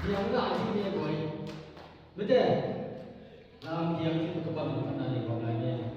Yang enggak sih dia boy. Betul. Dalam diam itu kebanyakan dari orangnya.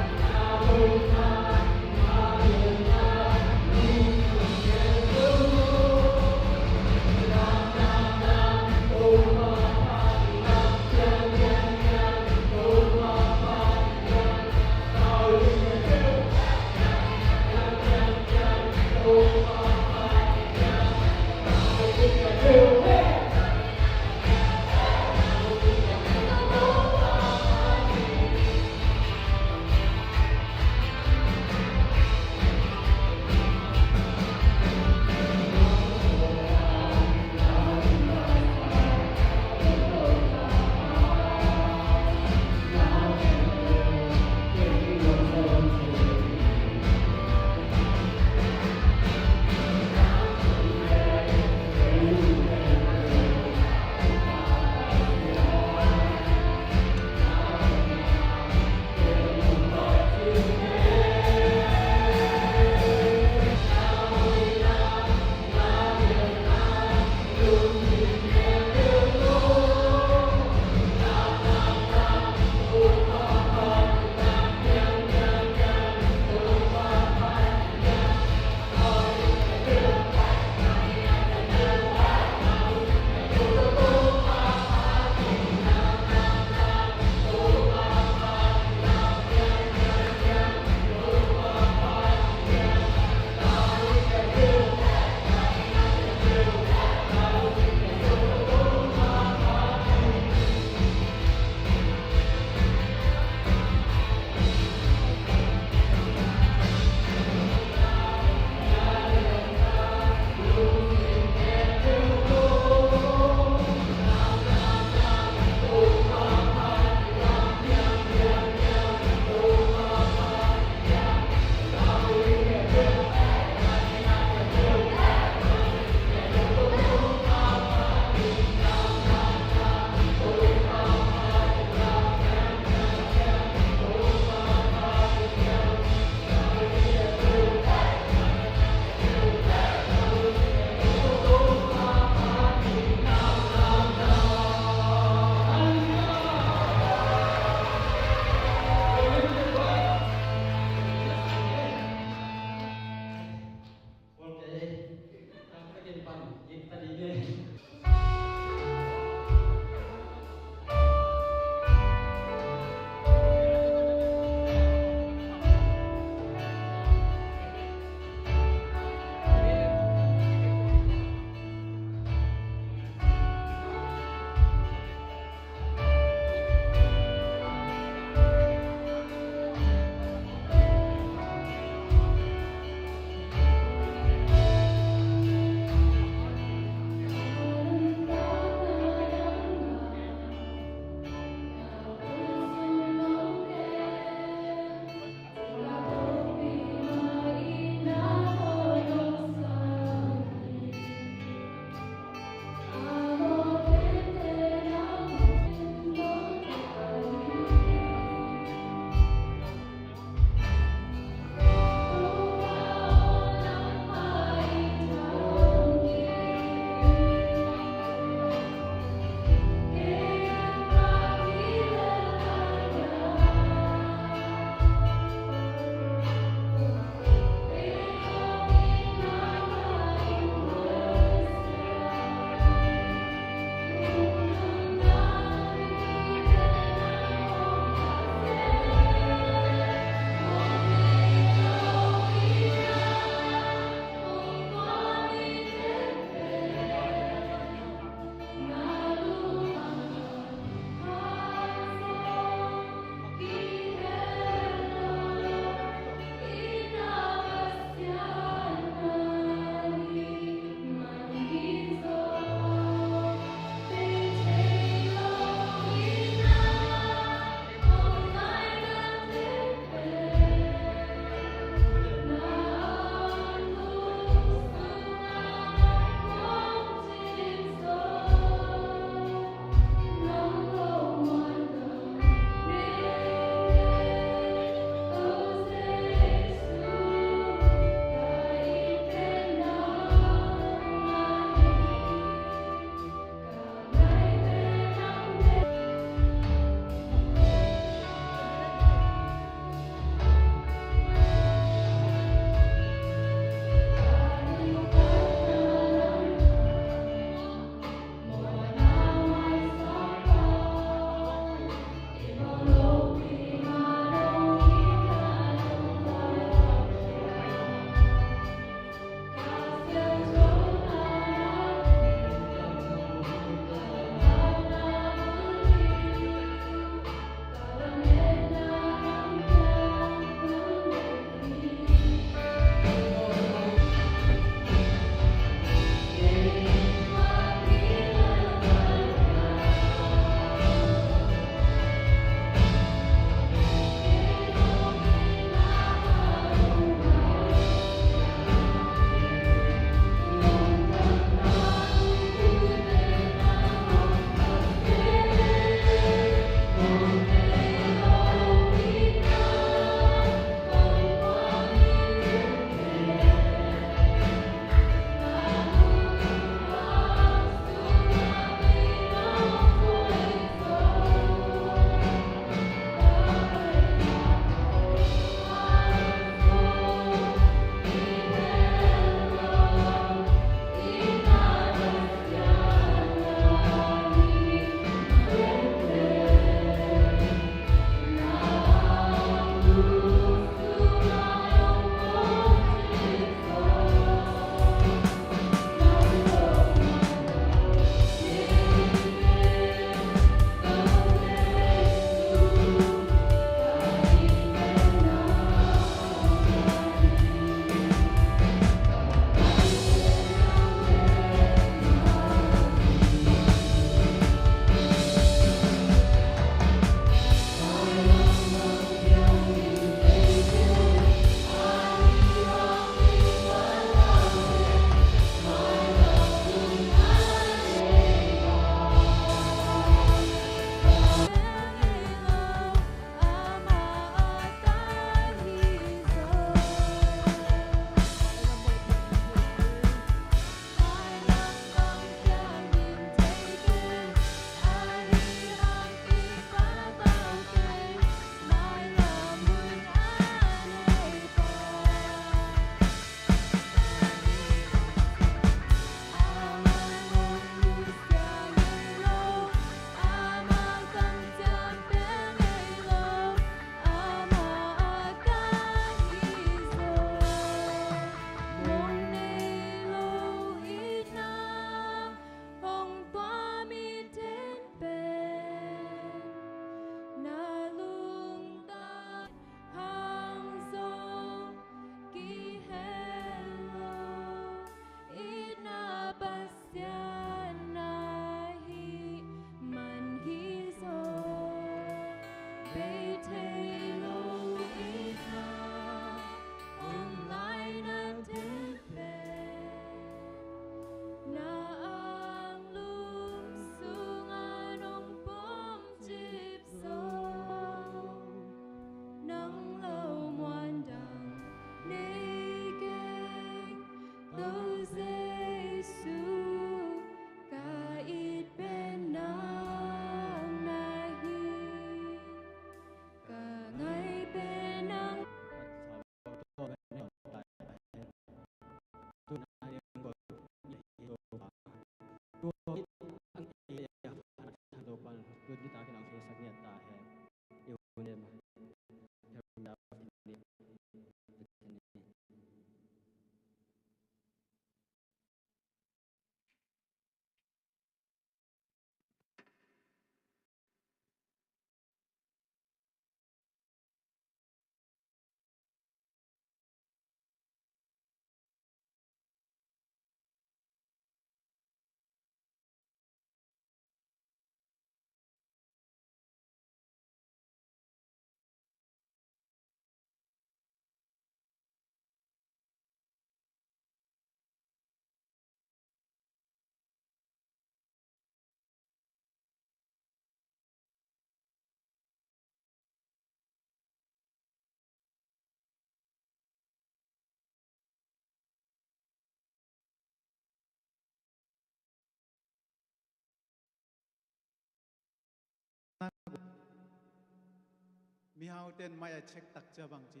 มีเฮาเต้นไม่เช็คตักเจอบางจี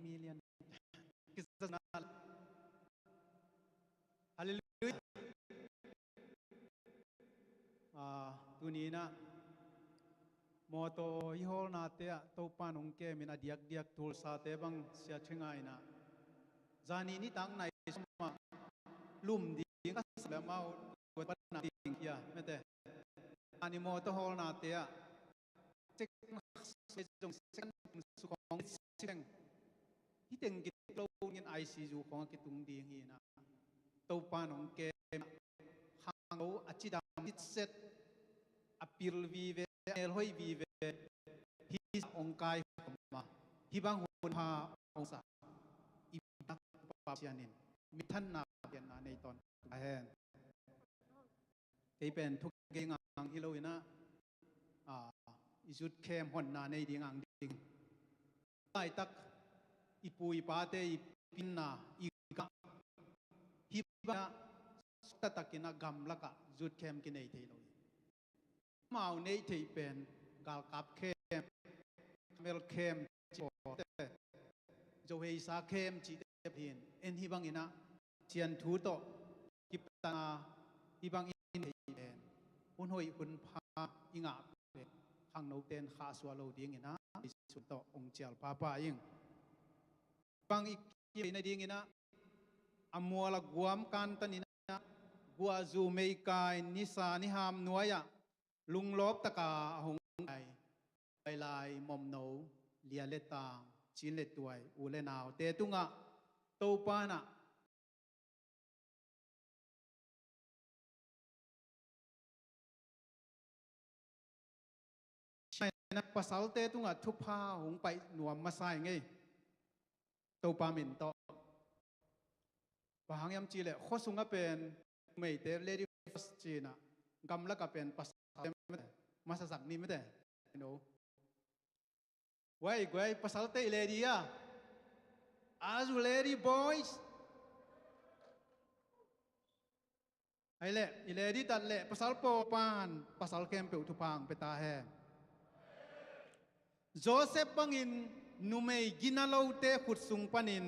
มีเลียนกิจนาฮาเลลูยาตัวนี้นะมอโตฮิโฮนาเตะตัวปานองเกมินาเดียกทูลซาเตบังเสียเชงไงนะจานีนี่ตั้งในสมาลุ่มดีก็สละมาตัวปัญหาดิ่งเกียไม่แต่อันนี้มอโตฮิโฮนาเตะเช็คจงเช็คสุของเช็คที่ตึงกิโลเงินไอซียูของกิตุงดีงี้นะตัวปานองเกมหางเอาอจิดามดิเซตอพิลวีเวเอลหอยวีเวฮิสองกายมาฮิบังหุ่นพาองศาอิบักปาเชียนินมิทันนาเดียนนาในตอนอาเฮนที่เป็นทุกเกงอังฮิโลวินะอิสุดเข้มหอนนาในดิ่งอังดิ่งไล่ตักอิปุยปาเตอิปินนาอิกะฮิบังสุดตักกินะกำลักะจุดเข้มกินในเทโลมาเอาในเทเป็นกาลกับเข้มเมลเข้มจิโอเตโจเฮซาเข้มจิเตเพียนเอ็นฮิบังอินะเชียนทูโตกิปตาฮิบังอินเเป็นหุ่นหอยหุ่นพาอิงาเป็นขังโนเตนข้าสวาโลดิ้งอินะสุดโตองเจียลป้าป้ายิงบังอีกในดิ้งอินะอมัวละกวมกันตันินะกัวจูเมกายนิสานิฮามนัวยะลุงลบตะกาหงไอไปลายมอมโนเลียเลตางชินเลตวยอูเลนาวเตตุงะโตปานะใช่นะภาษาเตตุงะทุกพาหงไปหนวมมาใส่ไงโตปามินโตปะหังยำจีเลโคสุงะเป็นไม่เตเลดี้ฟสจีนะกำลังก็เป็นภาษามาสักนี่ไม่ได้ you know ไว้ไว้ภาษาเตเลดี้อะAre you ready boys ไอ้เละอีเลดี้ตัดเละภาษาโปปานภาษาเกมเปิลทุพังเปตาแฮโจเซฟบังอินนุเมย์กินาโลเตขุดสุงปันิน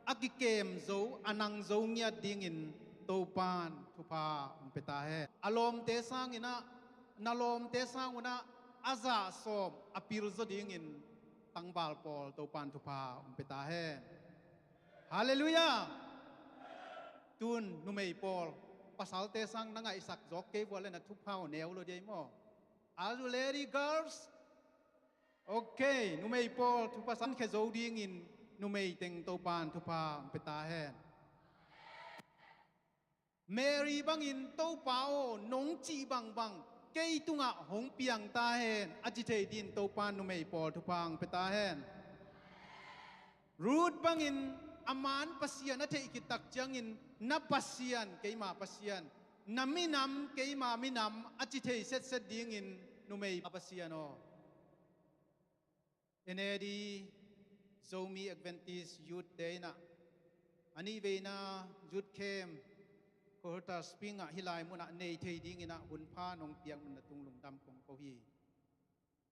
อากิเกมโจอนังโจเงียดิ่งอินโตปานทุพาเปตาแฮอารมณ์เตสังอินะนาลมเตสังอุนะอาซาสอบอปิลโจดิ่งอินตังบาลปอลโตปานทุพาเปตาแฮฮาเลลูยาตุนนุเมย์ปอลภาษาเตสังนังไอสักจอกเก็บไว้เลยนะทุพาเนวโลเดียมอ Are you ready girls โอเคนุเมย์ปอลทุภาษาแค่โจดิ่งอินนุเมย์เต็งโตปานทุพาเปตาแฮเมรีบังอินโตปาโอนงจีบังบังเกยตุงะหงเปียงตาแฮนอจิเทดินโตปานนุเมย์ปอลทุพังเปตาแฮนรูดบังอินอามานปัสยานเทอิกิตักจังอินนับปัสยานเกยมาปัสยานนามินำเกยมามินำอจิเทเซตเซตดิ่งอินนุเมย์ปัสยานอเอเนดีโซมีเอเวนติสยูดเดนะอันนี้เวนะยูดเข้มโคตาสปริงอะฮิลายมุนะเนยเทดิ่งอินะหุ่นผ้านงเปียงมันตุงลุงดำของเขาฮี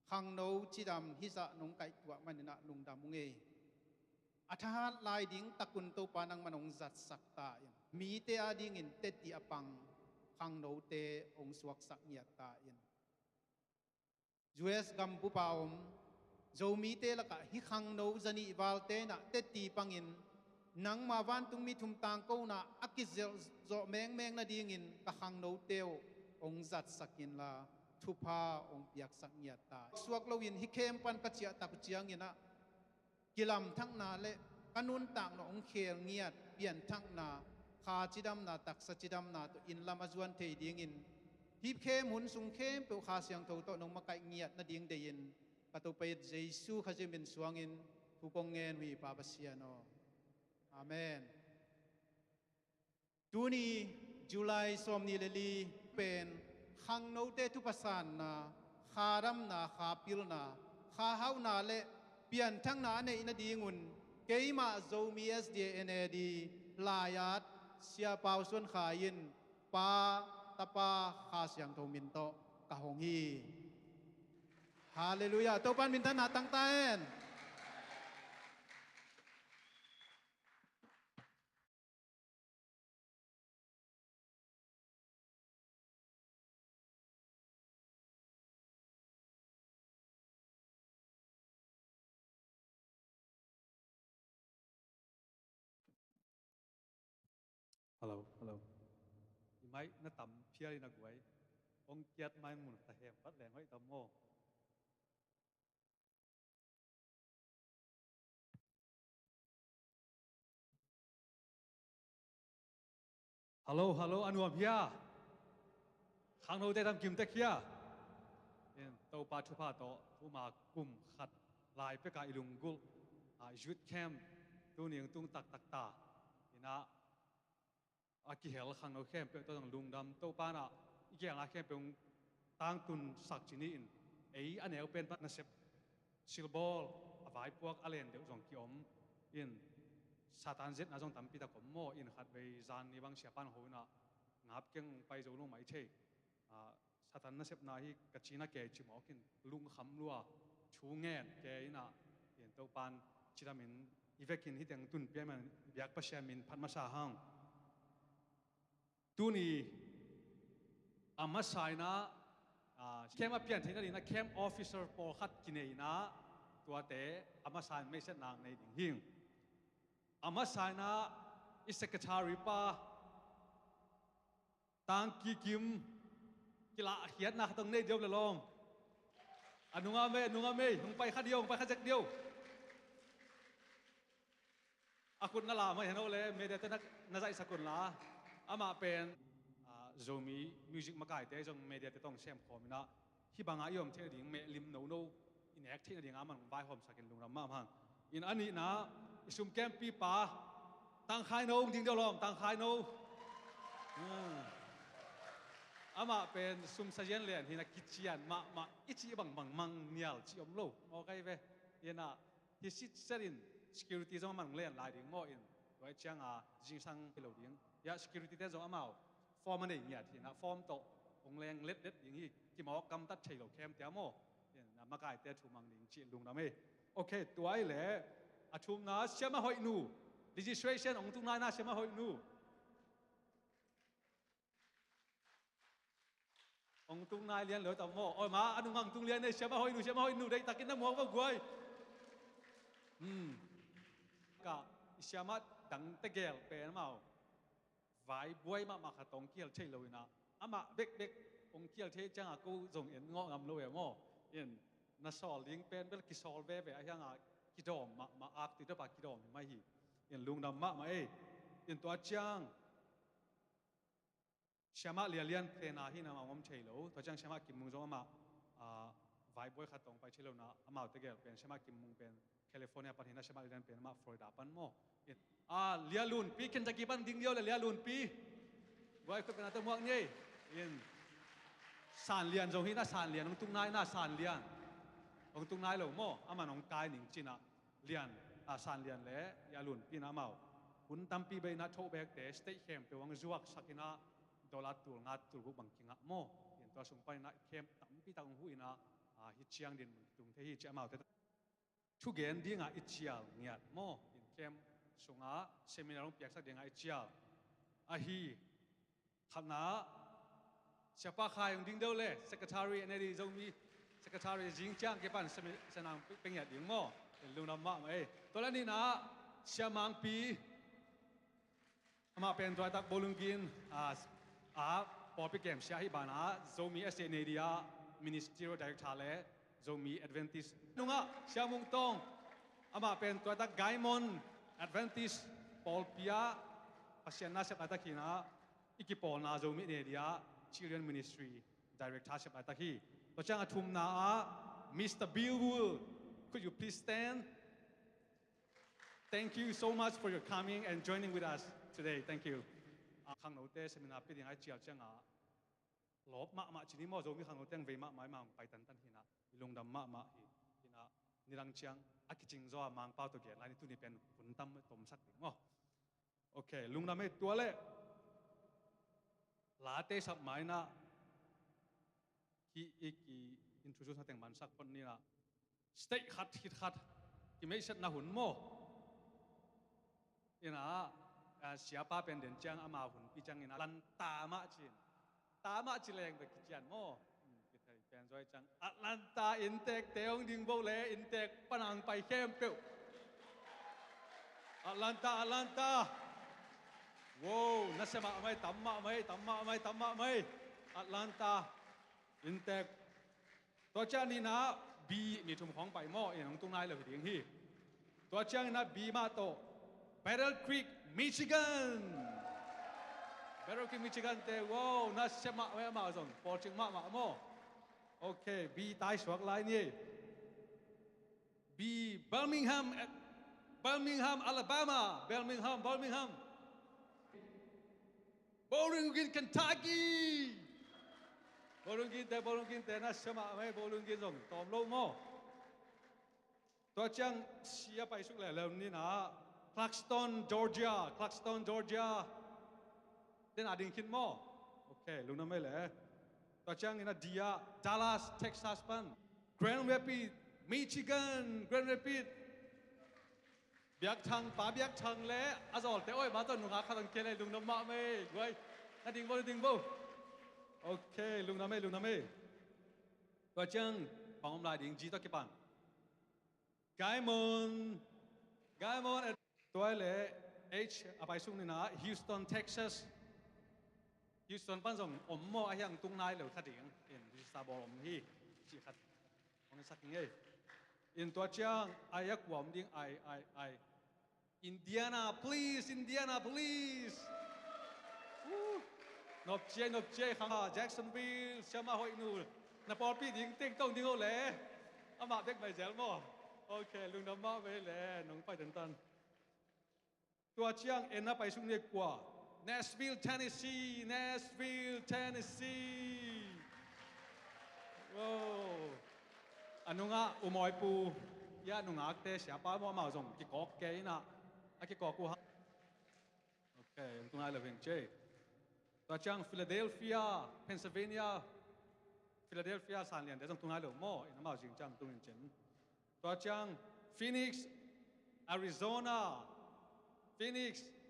ขังโนจิดำฮิสะนงไก่ตัวมันนะลุงดำมุงเออัฐาลายดิ่งตะกุนโตปานังมันองจัดสักตาอย่างมีเตอดิ่งอินเตติอปังขังโนเตองสวกสักเนียตาอย่างยูเอสกัมพูปาอมโจมีเตละกะฮิขังโนจันีวาลเตนะเตติปังอินนังมาวันตุงมีทุมตางกูนะอักิเซลโจแมงนาดิ่งอินกะขังโนเตวองจัดสักอินลาทุพาองเปียกสักเนียตาสวกโลวินฮิเข้มปันกัจเจียตะกุเจียงอินะกิลำทั้งนาเลกันุนต่างนองเขียงเงียดเปลี่ยนทั้งนาคาจิดำนาตักสจิดำนาตัวอินลามาจวนเทดิ่งอินฮิเข้มหุนสุงเข้มเปิลคาเสียงโตโตนองมาไกเงียดนาดิ่งเดียนกตัวไปเยซูขจิมินสวงอินทุกองเงินหุยปาปัสยานออาเมนตูนี้จุลัยสมนิเลลีเป็นขังโนเตทุปสานนาคารัมนาคาปิลนาคาเฮานาเลเปลี่ยนทั้งนาในนาดีงุนเกยมาโจมีเอสดีเอ็นเอดีลายัดเสียเปาส่วนขายินปาตาปาคาเสียงโทมินโตกะหงฮี Hallelujah. Tâu pan min thân na tăng taen. Hello, hello. Mai na tam phia na guai. Ông kiat mai mun ta hem pat leng hoi tam mo. Hello, hello anuam hia. Khang no te tam kim te khia. En tau pa thu pa to thu ma kum khat lai pe ka ilung gul. Youth camp tu niang tung tak tak ta. Ina aki hel khang no khem pe to dang lung dam tau pa na ikyang a khem pe tang tun sak chini in ei anel pen pat na sep silbol avai puak alen de jong ki om in satan zet na jong tam pi ta kom mo in khat bei zan ni bang siapan ho na ngap keng pai zo lu mai che satan na sep na hi kachina ke chi mo kin lung kham lua chu ngen ke ina in to pan chiramin ivekin hi teng tun pe man biak pa shamin phat ma sa hang tu ni amma sai na kem a pian thina na kem officer por khat kinei na tua te amma sai mai set nang nei ding hing amma sai na i secretary pa tang ki kim kila hiat na tong nei diom le long anunga me hung pai kha jak dio akun na la ma heno le me de ta na zai sakun la ama pen zomi music makai te jong media te tong sem khomina hi banga yom the ding me lim no in act the ding amang bai hom sakin lungram ma hang in ani na isum kem pi pa tang khai no ding do lom tang khai no ama pen sum sajen len hina kichian ma ichi bang mang nial chi om lo o kai ve yena hi sit serin security jong mang len lai ding mo in wai chang jing sang pelo ding ya security te jong amao form này nhỉ thì na form to ông leng let let những gì chỉ mà cầm tắt chạy lầu kem téo mò na mà cái té chụp mang những chuyện lùng lắm ấy ok tuổi lẽ chụp na xem mà hội nu registration ông tung na xem mà hội nu ông tung na liên lối tàu mò ôi má anh ông tung liên này xem mà hội nu đây ta cái nó mua vào guai cả xem mà đằng tê gel pe màu vài buổi mà khát tông kiel chơi lôi na, ama bek ông kiel chơi chẳng à cô dùng yến ngõ ngầm lôi à mò, yến na sỏi liếng pen bel kisol về anh à kidom mà áp từ đó bà kidom mà hi, yến lung đam mà ấy, yến tua chang, xem liên pen à hi na mà ông chơi lôi, tua chang xem kim mung giống ama vài buổi khát tông phải chơi lôi na, ama tới cái pen xem kim mung pen California pan hina xem liên pen ama Florida pan mò. Lia lun pi Kentucky ban ding dio le lia lun pi goi ko na ta muak ni in san lian zo hi na san lian ong tung nai na san lian ong tung nai lo mo ama nong kai ning china lian san lian le ya lun pi na mau hun tam pi be na tho bek te stay kem pe wang zuak sakina dollar tur nga tur bu bang kinga mo in to sung pai na kem tam pi ta ong hu ina hi chiang din tung the hi cha mau te thu gen dinga ichial ngiat mo in kem sunga seminar ong piak sak ding ai chia a hi khana siapa khai ong ding deu le secretary neri zomi secretary jing chang ke pan senang pengya ding mo lung nam ma mai to la ni na siamang pi ama pen toy tak bolungin po pi kem sia hi bana zomi ase neria ministerial director le zomi adventist nunga siamung tong ama pen toy tak gaimon Adventist Paul Pia pasien na sep ata kina ikipol na zo mi dia Children Ministry Director sep ata ki to chang athum na Mr. Bill Wood could you please stand thank you so much for your coming and joining with us today thank you khang no te seminar pi ding ai chial chang lop ma chini mo zo mi khang no teng ve ma mai ma pai tan hina ilung dam ma hi hina nirang chiang akiching zo mang pau to gen lai tu ni pen pun tam tom sak ding mo okay lung na me tua le la te sap mai na ki introduce na teng man sak pon ni na stay khat hit khat ki me set na hun mo ina siapa pen den chang ama hun pi chang ina lan ta ma chileng be kian mo ki thai pen roi chang Atlanta intek teong ding bo le intek panang pai kem pe Atlanta wow nasema mai tamma mai Atlanta intek to cha ni na bi mi thum khong pai mo in tung nai le ding hi to chang na bi ma to Battle Creek Michigan te wow nasema mai ma zong po ching ma mo okay bi tai suak lai ni bi Birmingham Alabama Birmingham Bowling Green Kentucky Bowling Green te nasema mai Bowling Green zong tom lo mo to chang sia pai suk le lem ni na Clarkston Georgia den ading kin mo okay lu na mai le to chang ina dia Dallas Texas pan Grand Rapids Michigan Grand Rapids biak thang le azol te oi ma ton nu nga khatang ke le lu na ma mai goi na ding bo okay lu na mai to chang pang lai ding ji to ke pan Gai mon toy le H apai sung ni na Houston Texas Houston pan zong mo a yang tung nai lo khading in sa bol hi chi khat ong sak nge in to chang ayak wam ding ai Indiana please nop che khang Jacksonville chama hoi nu na por pi ding teng tong ding o le ama dek mai zel mo okay lung nam ma ve le nong pai tan tua chiang en na pai sung ne kwa Nashville Tennessee wow anunga umoy pu ya nunga te sia pa mo ma zong ki kok ke na a ki kok ku ha okay tung ai la veng che tua chiang Philadelphia Pennsylvania san lian de zong tung ai lo mo in ma jing chang tung in chen tua chiang Phoenix Arizona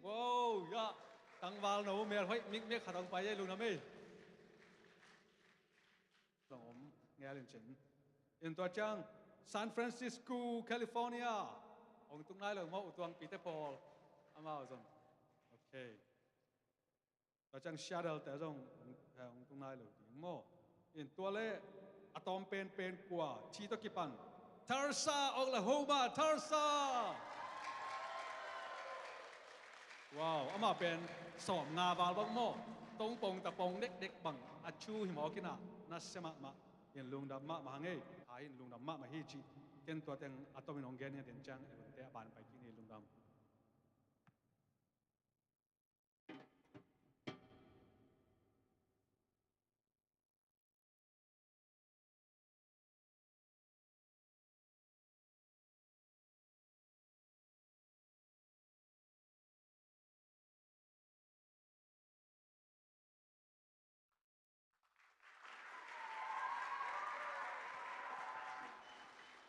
wow ya tang wal no mer hoi mik khatang pai ye lu na me lom nghe lên chen in tua chang San Francisco California ong tung nai lo mo tuang Peter Paul ama zong okay tua chang Seattle te zong ong tung nai lo ding mo in tua le atom pen kwa chi to kipan Tulsa Oklahoma wow ama pen som nga bal bang mo tong pong ta pong dek bang achu hi mo kina nasema ma in lung dam ma nge in lung dam ma hi chi ken to teng atom in ongen den chang te ban pai ki ni lung dam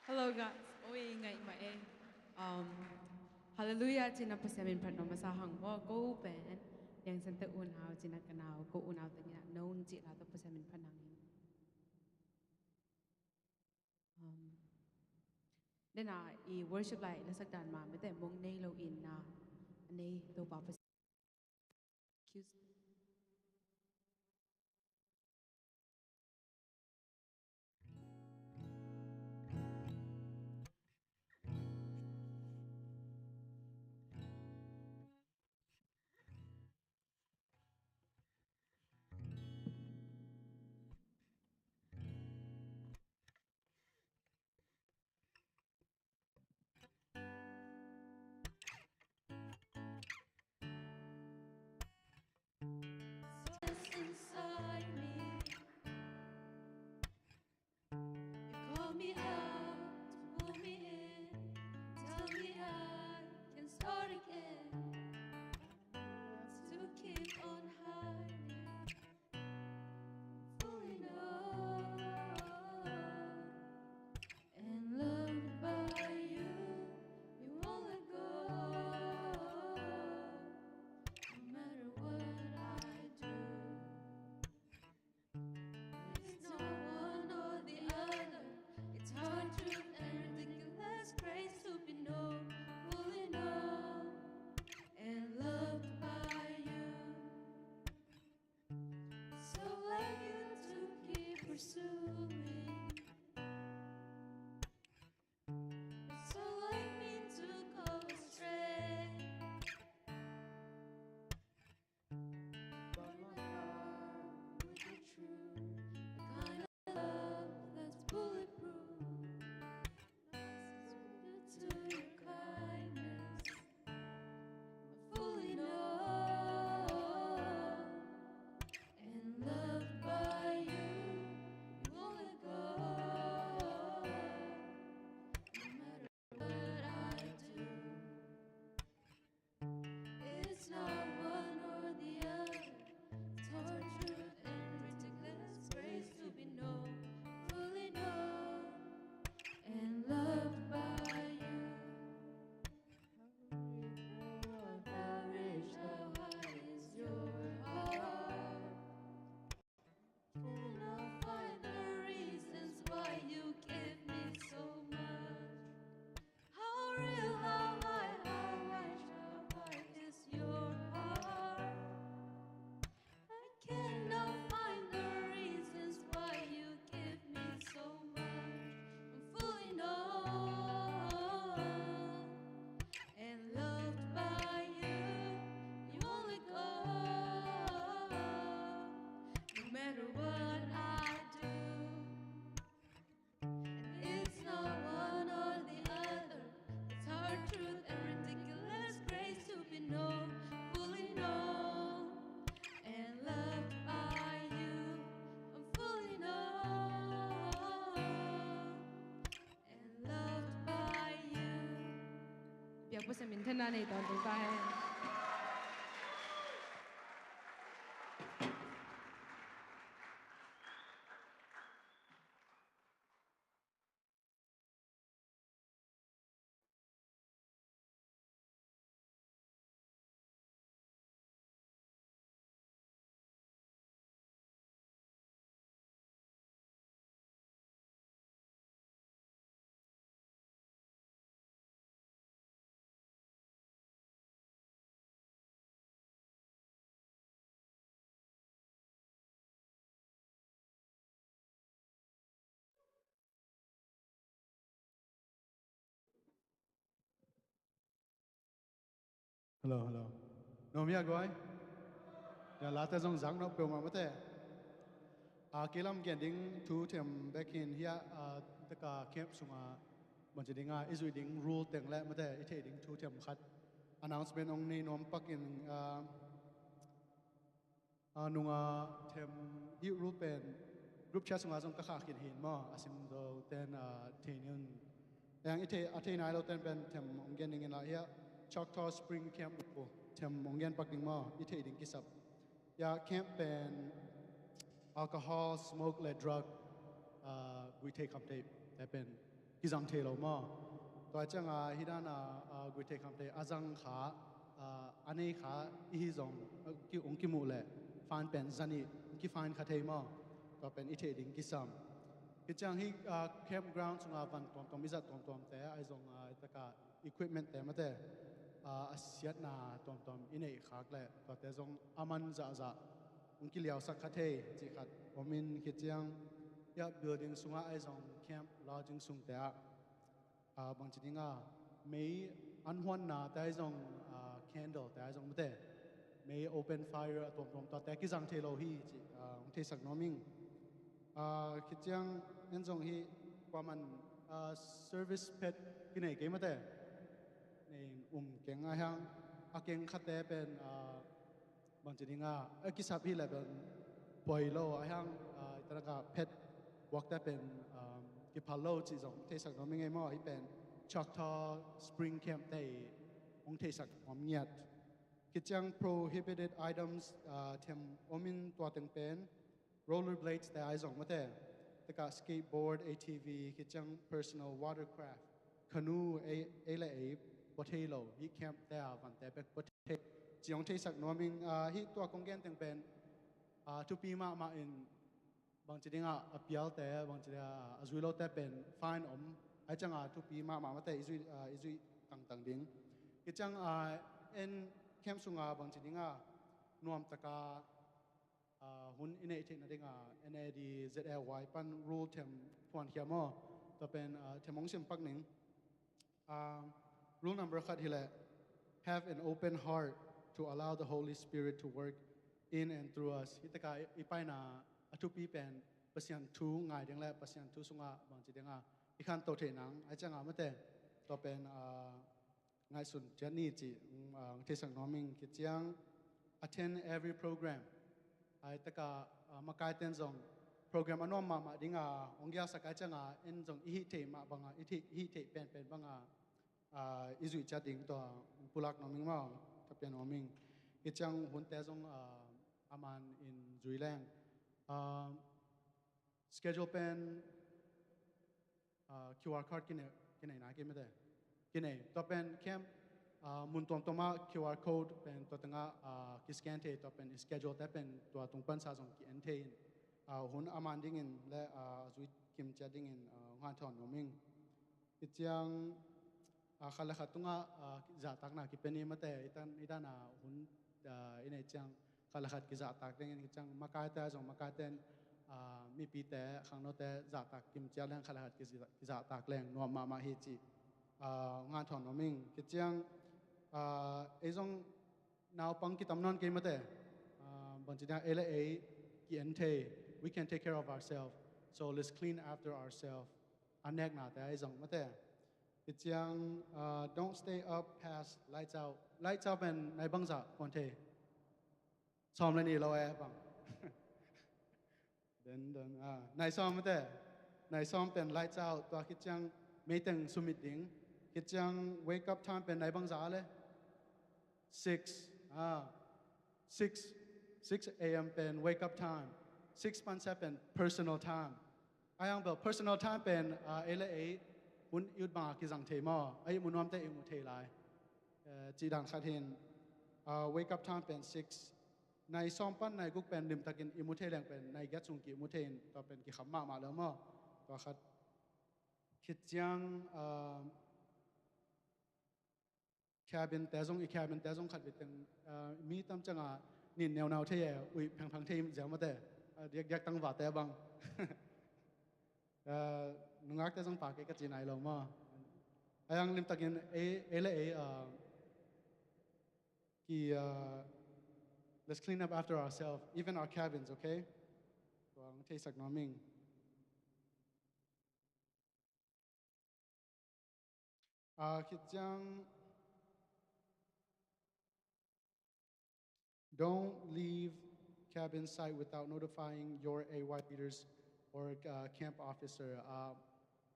Hello guys, oi ngai ma e. Hallelujah china pasamin phat no masa hang mo ko pen yang san te un hao china kanao ko un hao tanya non chi la to pasamin phanang nena I worship lai la sak dan ma me te mong nei lo in na nei to pa pas pursuing. So I mean to go astray. But my heart with the truth, the kind of love that's bulletproof. To your kindness, I fully know and loved by you. You won't let go, no matter what I do. It's not one or the other. It's hard truth and ridiculous grace to be known, fully known and loved by you. How rich, how high is your heart? Cannot find the reasons why you give me so much. How real, how high, how rich, how high is your heart? I cannot find the reasons why you give me so much. I'm fully known and loved by you. You won't let go, no matter what I do. And it's not one or the other. It's hard truth and ridiculous grace to be known, fully known and loved by you. I'm fully known and loved by you. 表不是明天那里的都在。Hello, hello. No mia goi. Ya la ta zong zang no pe ma mate. Kilam gending thu them back in here ta ka camp sunga manjidinga isu ding rule teng la mate ite ding thu them khat announcement ong ni nom pak in nunga them hi rule pen group chat sunga zong ka kha kin hin ma asim do ten thenyun yang ite athe nai lo ten pen them ong gending in la ya Choctaw Spring Camp ko them ong gen pak ding ma ite ding kisap ya camp pen alcohol, smoke,และ drug กุยเทคำเทแต่เป็นกิจังเทโลมาตัวจังฮิดานากุยเทคำเทอาจังขาอันนี้ขาอีฮิจงกิองกิมูเล่ฟันเป็นจันนี่กิฟันคาเทมาตัวเป็นอิเทดิงกิซัมกิจังฮิแคมป์กราวน์สุงาวันตอมมิจัดตอมแต่ไอจงตะกา equipment แต่มาแต่อาเซียนาตอมอินเอกขากเล่ตัวแต่จงอามันจะองค์เลียวสักคาเทจิขัดผมมินคิดยังยา building สุงาไอซองแคมป์ลอจิงสุงแต่บางทีง่าไม่อันหวนนาแต่ไอซองcandle แต่ไอซองไม่ได้ไม่ open fire ตอมต่อแต่กิจังเทโลฮีจิองค์เทสักน้อมิงคิดยังนั่นซองฮีว่ามันservice pet กินไหนเกี่ยไม่ได้ในเก่งอะไรยังเก่งขัดแต่เป็นบางทีง่ากิสับพี่เลยเป็นปล่อยโลไอ้ฮังตระกับเพชรวักได้เป็นกิพาโลจีจงเทศักน้องไม่ไงมั่วที่เป็น Choctaw Spring Camp ได้องเทศักความเงียบกิจยัง prohibited items เทียมอมินตัวตึงเป็น rollerblades แต่ไอ้จงมาแต่ตระกับ skateboard ATV กิจยัง personal watercraft canoe และบอทเทโลที่แคมป์แต่วันแต่เป็นบอทเทจีองเทศักน้อมิงฮิตัวกงเกนตึงเป็นทุกปีมาอินบางทีอาเปียลแต่บางทีอาจุยโลแต่เป็นฟายน์ไอจังทุกปีมาแต่อิจุยต่างดิ้งกิจังเอ็นเข้มสุงบางทีนวมตะกา hun ine thei na dinga NAD ZLY pan rule them phuan khiamo to pen themong sim pak ning rule number khat hile have an open heart to allow the Holy Spirit to work in and through us hitaka ipai na atupi pen pasian thu ngai ding la pasian thu sunga bang chi denga ikhan to the nang ai changa mate to pen ngai sun chani chi thesang noming ki chiang attend every program ai taka makai ten zong program anom ma dinga ongya sakai changa en zong i the ma banga i the pen banga izui cha ding to pulak noming ma ta pen noming ki chiang hun te zong aman in zuilang schedule pen QR card kine na ke mede kine to pen camp mun tom toma QR code pen to tanga ki scan the to pen schedule ta pen to tung pan sa jong ki en the in hun aman ding in le zui kim cha ding in ngan thon noming ki chiang khala khatunga za tak na ki peni mate itana hun ine chiang khala khat ki za tak ding in ki chiang makai ta jong makai ten mi pi te khang no te za tak kim cha lang khala khat ki za tak leng no ma hi chi ngan thon noming ki chiang ezong now pang ki tamnon ke mate banjina ele ki ente we can take care of ourselves so let's clean after ourselves anek na te ezong mate ki chiang don't stay up past lights out and nai bang za kon the som le ni lo e bang then nai som mate nai som pen lights out to ki chiang meeting summit ding ki chiang wake up time pen nai bang za le 6 a.m. pen wake up time 6.7 personal time ayang bel personal time pen ele mun yut ba ki jang the ma ai mun nom te mu the lai chi dan khat hin wake up time pen 6 nai som pan nai guk pen lim takin imu the leng pen nai ga chung ki mu the to pen ki kham ma lo ma to khat khit chiang cabin te zong i cabin te zong khat biteng mi tam changa nin neu nau the ye ui phang the jam ma te yak tang wa te bang nungak te zong pa ke ka chi nai lo ma ayang lim takin ele ki let's clean up after ourselves even our cabins okay wang the sak noming khit chang don't leave cabin site without notifying your AY leaders or camp officer.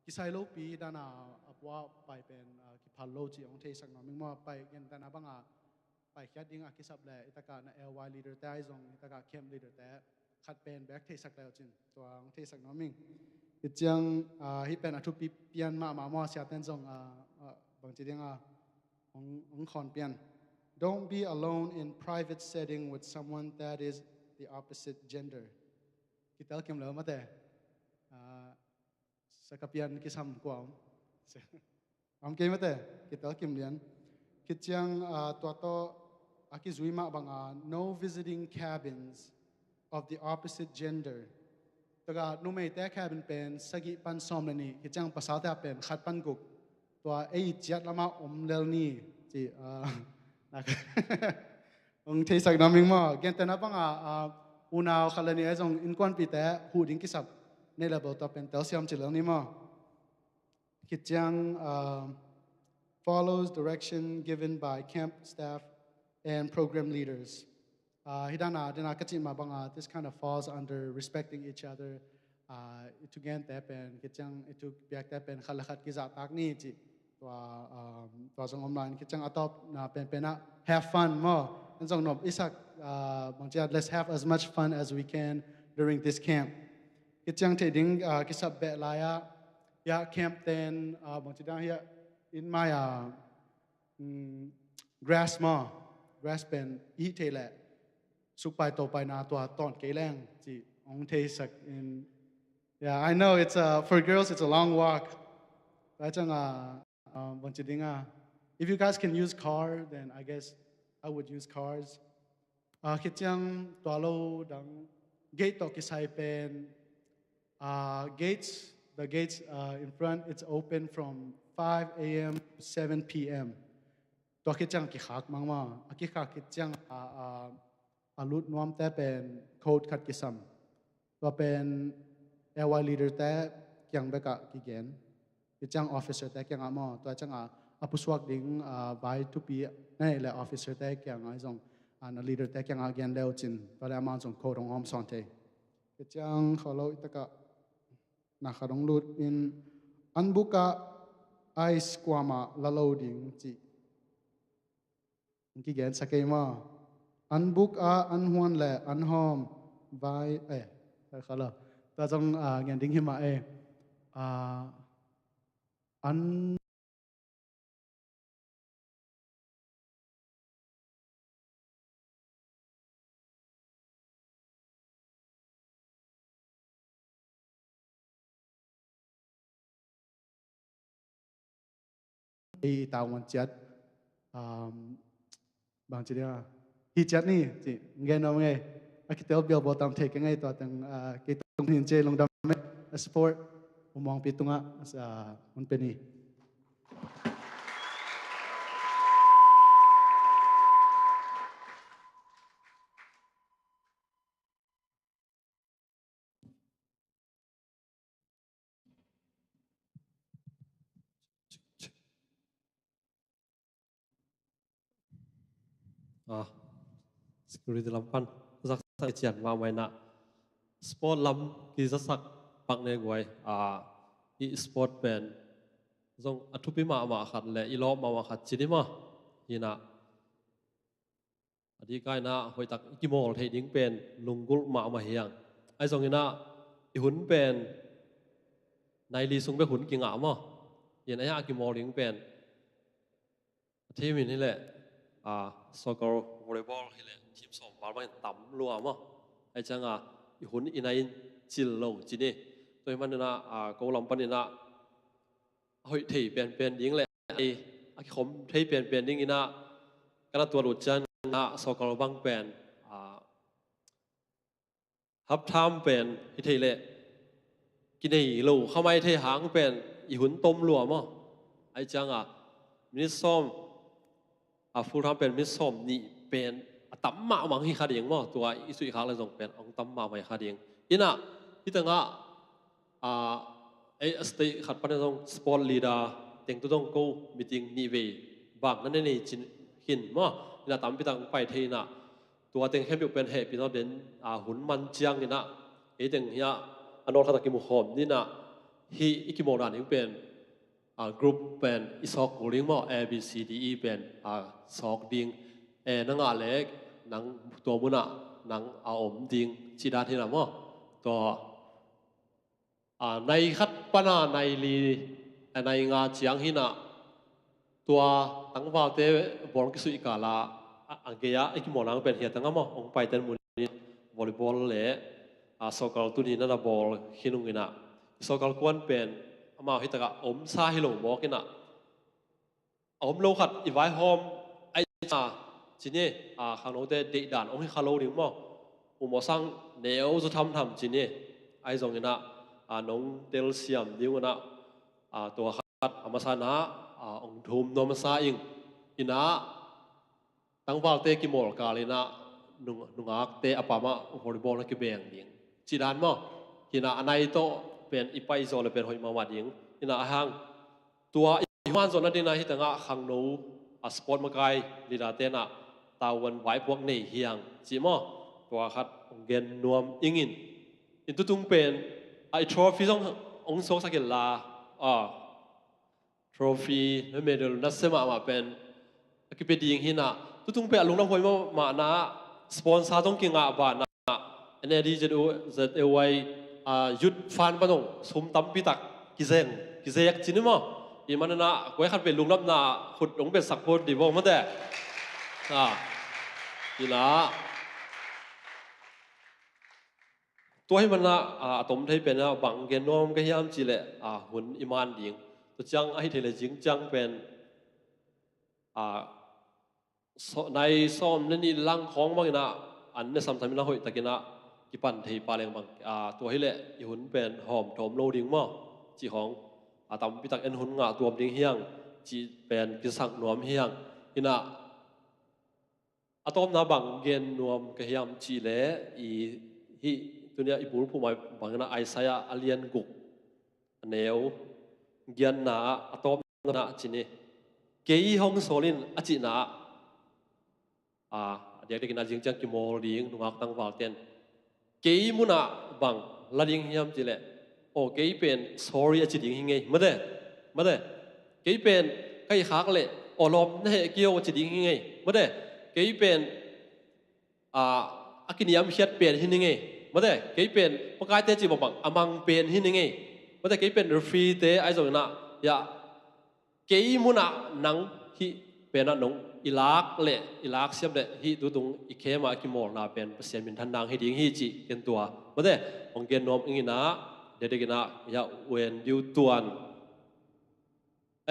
Kisailo pi dana apwa pai pen ki phallo chi ong thei sak noming ma pai gen dana banga pai kya ding akisap le itaka na AY leader ta izong itaka camp leader ta khat pen back thei sak la chin to ong thei sak noming ichang hi pen athu pi pian ma sia ten zong bang chi ding ong khon pian. Don't be alone in private setting with someone that is the opposite gender. Kita kim lo mate. Sakapian kisam kuam. Am ke mate. Kita kim lian. Kityang to aki zuima banga no visiting cabins of the opposite gender. Taga nume te cabin pen sagi pan somlani kityang pasata pen khat pan guk. To ei chiat lama omlel ni chi ông thấy sắc nam mình mà gen tên apa nga unao khalani ai jong in pi te hu ding ki sap ne level top pen tel siam chilang ni ma kitchang follows direction given by camp staff and program leaders hidana dina kachin ma banga this kind of falls under respecting each other to gen te pen kitchang itu piak te pen khalakhat ki za tak ni chi to zong online kitchang atop na pen na have fun mo and zong no isak let's have as much fun as we can during this camp kitchang te ding kisap be la ya camp ten bangchidang ya in my grass pen i te le suk pai to pai na to ton ke leng chi ong te sak in I know it's for girls it's a long walk chang if you guys can use car, then I guess I would use cars. Kitchang tualo dang gate ตอกิไซเป็น gates the gates in front it's open from 5 a.m. to 7 p.m. ตัวคิดจังกี่ขากมั้งว่าคิดขากคิดจังลุดน้อมแต่เป็นโค้ดขัดกิซัมตัวเป็น LY leader แต่ยังเบกะกี่เกนคิดจัง officer แต่ยังอ่ะมั้งตัวจังผู้สวกดิ้งไว้ทุกปีนั่นแหละ officer แต่ยังไอ้ส่งleader แต่ยังเกนเลวจินตัวแล้วมันส่งโค้ดของหอมสอนเทคิดจังเขาเราตะกะนักขดงลุดอินอันบุกะไอสกวามาละโลดิ้งจีกี่เกนสักเกมาอันบุกอันฮวนแหละอันหอมไว้เขาเราแต่จงเงินดิ้งหิมะอันตาวันจัดบางทีเนี่ยฮิจัดนี่จีเงินเอาไงคิดเตลเบียลบอตามเทคไงตัวตั้งกิตงหินเจลงดำเมสปอร์ตมองปิดตรงมันเป็นนี่security lampan sak sak chian wa mai na sport lam ki za sak pak ne goi i sport pen zong athupi ma khat le i lo ma khat chini ma hina adi kai na hoi tak ki mol thei ding pen lungul ma hiang ai zong ina i hun pen nai li sung be hun ki nga ma yen aya ki mol ding penทีมนี่แหละsoccer volleyball นี่แหละทีมสองบาลมันต่ำรัวมั้งไอ้จังอีหุ่นอีนายจิลลงจีนี่ตัวมันนะกูลำปันนี่นะเฮ้ยที่เปลี่ยนยิงแหละไอ้ขมที่เปลี่ยนยิงนี่นะกันตัวหลุดจันนะsoccerบังเปลี่ยนฮับทามเปลี่ยนที่แหละกินไอ้ลูเข้ามาที่หางเปลี่ยนอีหุ่นต้มรัวมั้งไอ้จังมินิซ้อมฟูลทำเป็นมิสซอมนี่เป็นตั้มมาหวังให้ขาดเองมั้งตัวอิสุอีกครั้งเลยส่งเป็นองตั้มมาไม่ขาดเองอิน่ะที่ตั้งไอ้สติขัดปัญหาตรงสปอร์ตลีดาเต็งตัวตรงกูมีติ้งนี่เวบางนั่นนี่จินหินมั้งอิน่ะตั้มพี่ตั้งไปเทน่ะตัวเต็งเข้มอยู่เป็นเหตุพี่น้องเด่นหุ่นมันเจียงนี่นะไอ้เต็งเฮียอันนอทัตกิมุขอมนี่นะฮีอิกิโมดานี่เป็นกรุ๊ปเป็นอิสอกลิงมั้ง A B C D E เป็นสอกดิ้งนังเล็กนังตัวมุนะนังอมดิ้งจีดาที่นั่นมั้งตัวในขัดปนาในลีในงาเจียงหินะตัวตั้งว่าเตะบอลกิสุอิกาลาอังเกียไอ้กิโมนังเป็นเหี้ยตั้งมั้งองไปเต้นมุนิวอลเลย์บอลเล่สอกตัวนี้นั่นบอลหินุงินะสอกกวนเป็นมาฮิตกะอมซาฮิโลบอกกินะอมโลขัดอีไว้หอมไอ้จีนี่ข้างโน้นเด็กด่านอมให้คาโลดิ้งมั้งอุโมสังเนวจะทำจีนี่ไอ้ตรงนี้นะน้องเดลเซียมดิ้งนะตัวขัดอามาซานะองทุมโนมาซาอิงอินะตั้งวาลเตกิโมลกาลินะนุ่งอักเตอปามะวอลเลย์บอลนักเบียงดิ้งจีดานมั้งอินะอันไหนโตเป็นอีไปโซเลยเป็นหอยมาวัดยิงอินาหางตัวอีมันโซนั่นดีนะที่ตั้งขังโนสปอร์ตมาไกลลีดาเตนะตาวันไหวพวกนี่เฮียงจีมอตัวขัดเกนนวมอิงอินตุตุงเป็นไอทรอฟี่ต้ององโซสักเกลาทรอฟี่เมดัลนัสเซมาเป็นกิเป็ดยิงหินะตุตุงเป็นลุงน้ำหอยมานะสปอนเซอร์ต้องกินบานะอันนี้ดีจะดูจะเอาไว้ยุดฟันปนงสมตั้มพิตักกิเซยกจีนี่มั้งอีมันนะกูให้ขัดเป็นลุงนับนาขุดลงเป็นสักคนดีบ้างมั้งแต่ทีละตัวให้มันนะตมไทยเป็นนะบังเกนน้อมก็ยามจีเละหุ่นอิมานดิงตัวจังไอ้เทเลจิงจังเป็นในซ้อมนั่นนี่ลังของบ้างนะอันนี้สำคัญไม่ละหอยตะกินะ กิปันที่ปาเลงบางตัวให้เละอีหุ่นเป็นหอมถมโลดิ้งมั่งจีของตำพิตักเอ็นหุ่นงาตัวดิ้งเฮียงจีเป็นกิสักนวมเฮียงอินะอะตอมนาบังเกนนวมกะเฮียมจีเละอีฮีตัวเนี้ยอีปูผู้หมายบางนะไอซายาอเลียนกุกเนวเกียนนาอะตอมนาจีนี่เกย์ห้องโซลินอจินาเดี๋ยวกินอาจิงจังกิโมลิงนุ่งอักตังวาลเตนเกย์มุนาบังลาดิงเฮียมจีเละโอเกย์เป็น sorry อจิดิงหิงไงมาเด้เกย์เป็นใครขากเละโอลอมเนี่ยเกี่ยวอจิดิงหิงไงมาเด้เกย์เป็นอากินิยามเชียดเป็นหินไงมาเด้เกย์เป็นปกายเตจิบังอามังเป็นหินไงมาเด้เกย์เป็นฟรีเตไอโซนะยาเกย์มุนานังฮิเป็นนงอิลักเละอิลักเสียบเละฮิดูตรงอีเคมาคิมอลนาเป็นเสียมินทันดังฮิดิ้งฮิจิเกินตัวมาเด้องเกนนอมอิงนะเด็กๆนะยาเวนยูตัวน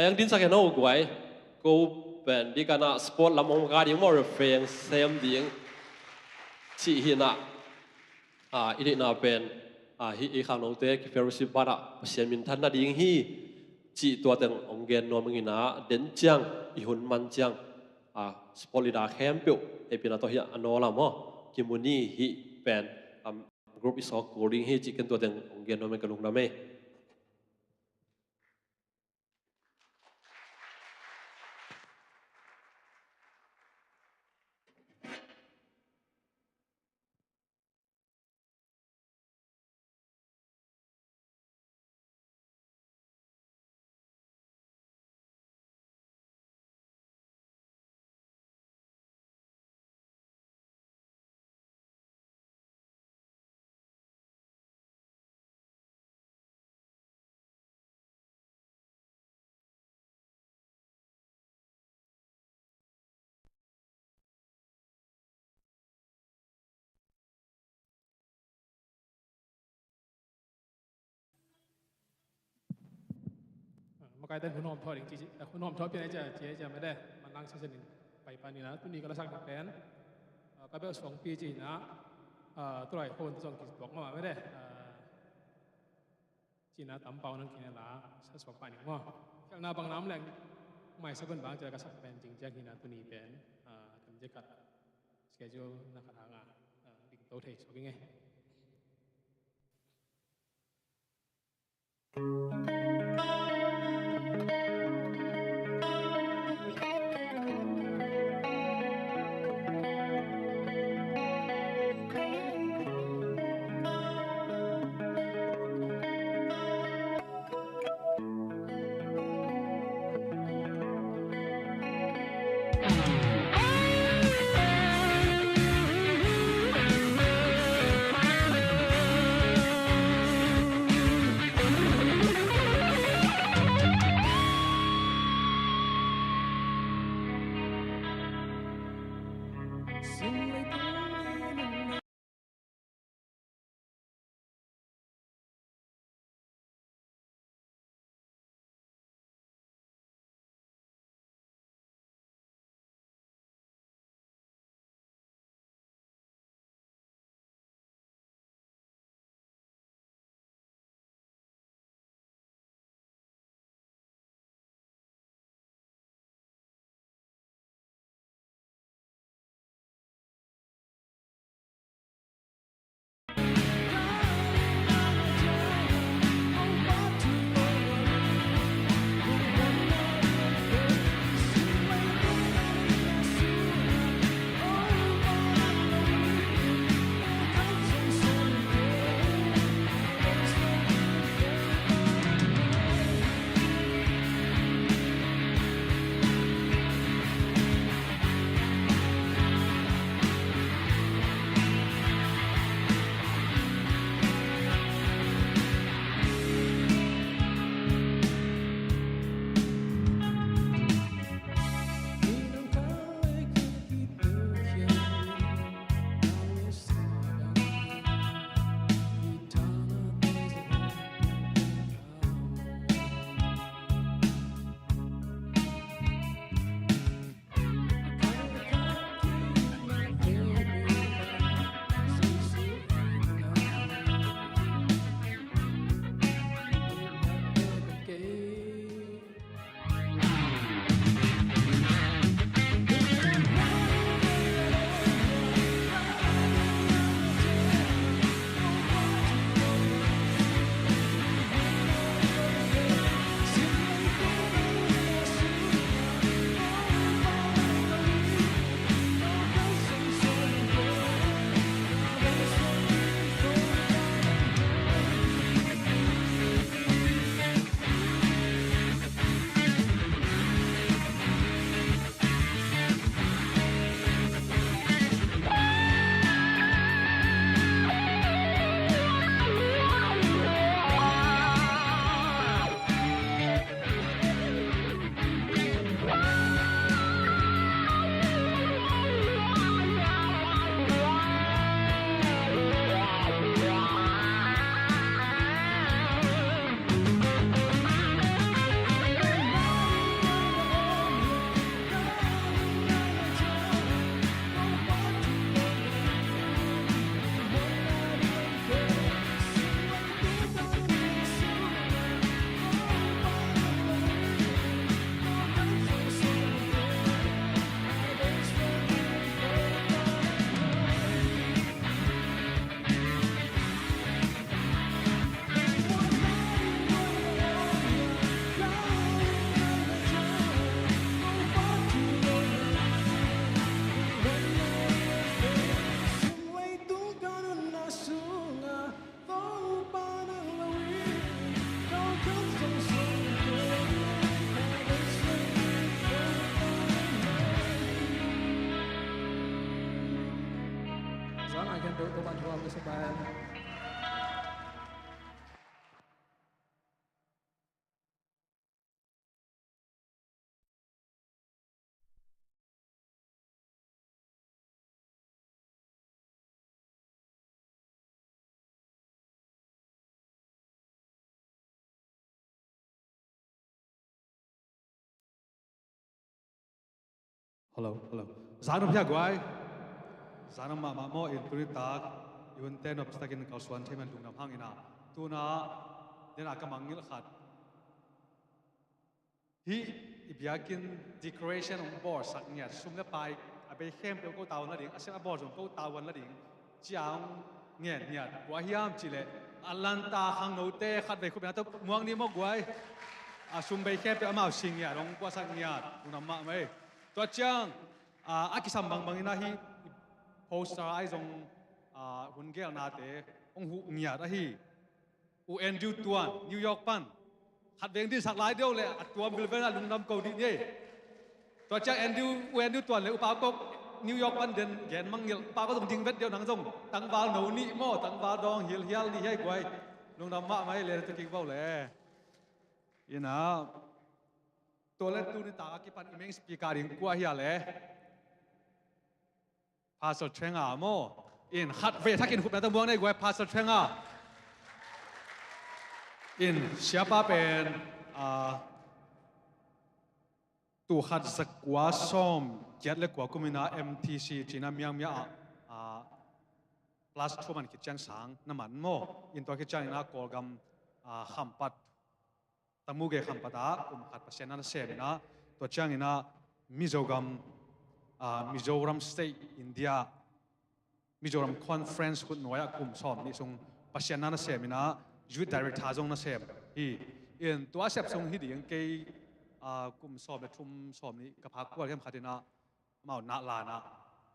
ยังดินสักแค่นู้นกูไอ้กูเป็นดีกันนะสปอร์ตลำองการยังมอร์เฟงเซมดิ้งชีหินะอีนี่น่าเป็นฮิอีข้างโน้ตเตะเฟรุสิบาระเสียมินทันนาดิ้งฮิจีตัวเต็งองเกนนอมอิงนะเด่นจังอีหุ่นมันจังสปอร์ตลีดาแคมป์ปิวเอพินาตัวเฮียอันโนลามอกิมุนีฮิเป็นกรุ๊ปอีสอกกูริงฮิจิกันตัวเต็งองเกนนอมกันลงน้ำเมมาไกลแต่หุ่นหอมทอดจริงๆแต่หุ่นหอมทอดเป็นไงจะไม่ได้มันนั่งเส้นหนึ่งไปปานนี้นะตัวนี้ก็ละสักแปนก็เป็น2 ปีจีนะตัวไหนคนที่2 กิจบอกมาไม่ได้จีนะตำเปานั่งกินละสัก2 ปานอีกว่าข้างหน้าบางน้ำแรงไม่สักคนบางจะกระสักแปนจริงจังที่นะตัวนี้เป็นทำจะกัดสเกจจูนักทางดิ่งโตเทสโอเคไง to ban huam ke seban Hello, hello. Zanum pia guai. Zanum ma mo in turita yun ten of stakin kalsuan themen lungnam hangina. Tuna dena kamangil khat. Hi ibiakin decoration on board saknya sumle pai abe khem pe ko taw na ding asem abor jong ko tawan la ding chiang ngen nyat wa hiam chile alanta khang no te khat ve khu na to muang ni mo guai asum be khem pe amao sing ya rong kwa sak nyat lungnam ma mai to chang akisam bang bangina hi poster ai jong hun gel na te ong hu nyat a hi u endu tuan New York pan hạt vẹn đi sạc lái đâu lệ tuam người bên là lùng năm cầu đi nhé tôi chắc Andrew tuần lệ upao cốc New York ban đến ghen mang nhiều upao có dùng tiếng vết điệu nắng rồng tăng vào nấu nị mò tăng vào đong hiel hiel đi hay quay lùng năm mạ mấy lệ tôi kinh vào lệ yên à tôi lên tu đi ta cái pan imeng speaker đi qua hiel lệ Pastor Cheng à mò in hạt về thắc in hụt bên tông buông này quay Pastor Cheng à in siapa pen tu khat zakwa som jet le kwa kumina MTC china miang mia plus thuman ki chang sang naman mo in to ki chang na kolgam khampat tamuge khampata kum khat pasena na se na to chang ina Mizoram State India Mizoram Conference hut noya kum som ni sung pasena na se mina youth director jong na sem hi in tua sep song hi ding ke kum som le thum som ni ka phak kwa kem khatina mau na la na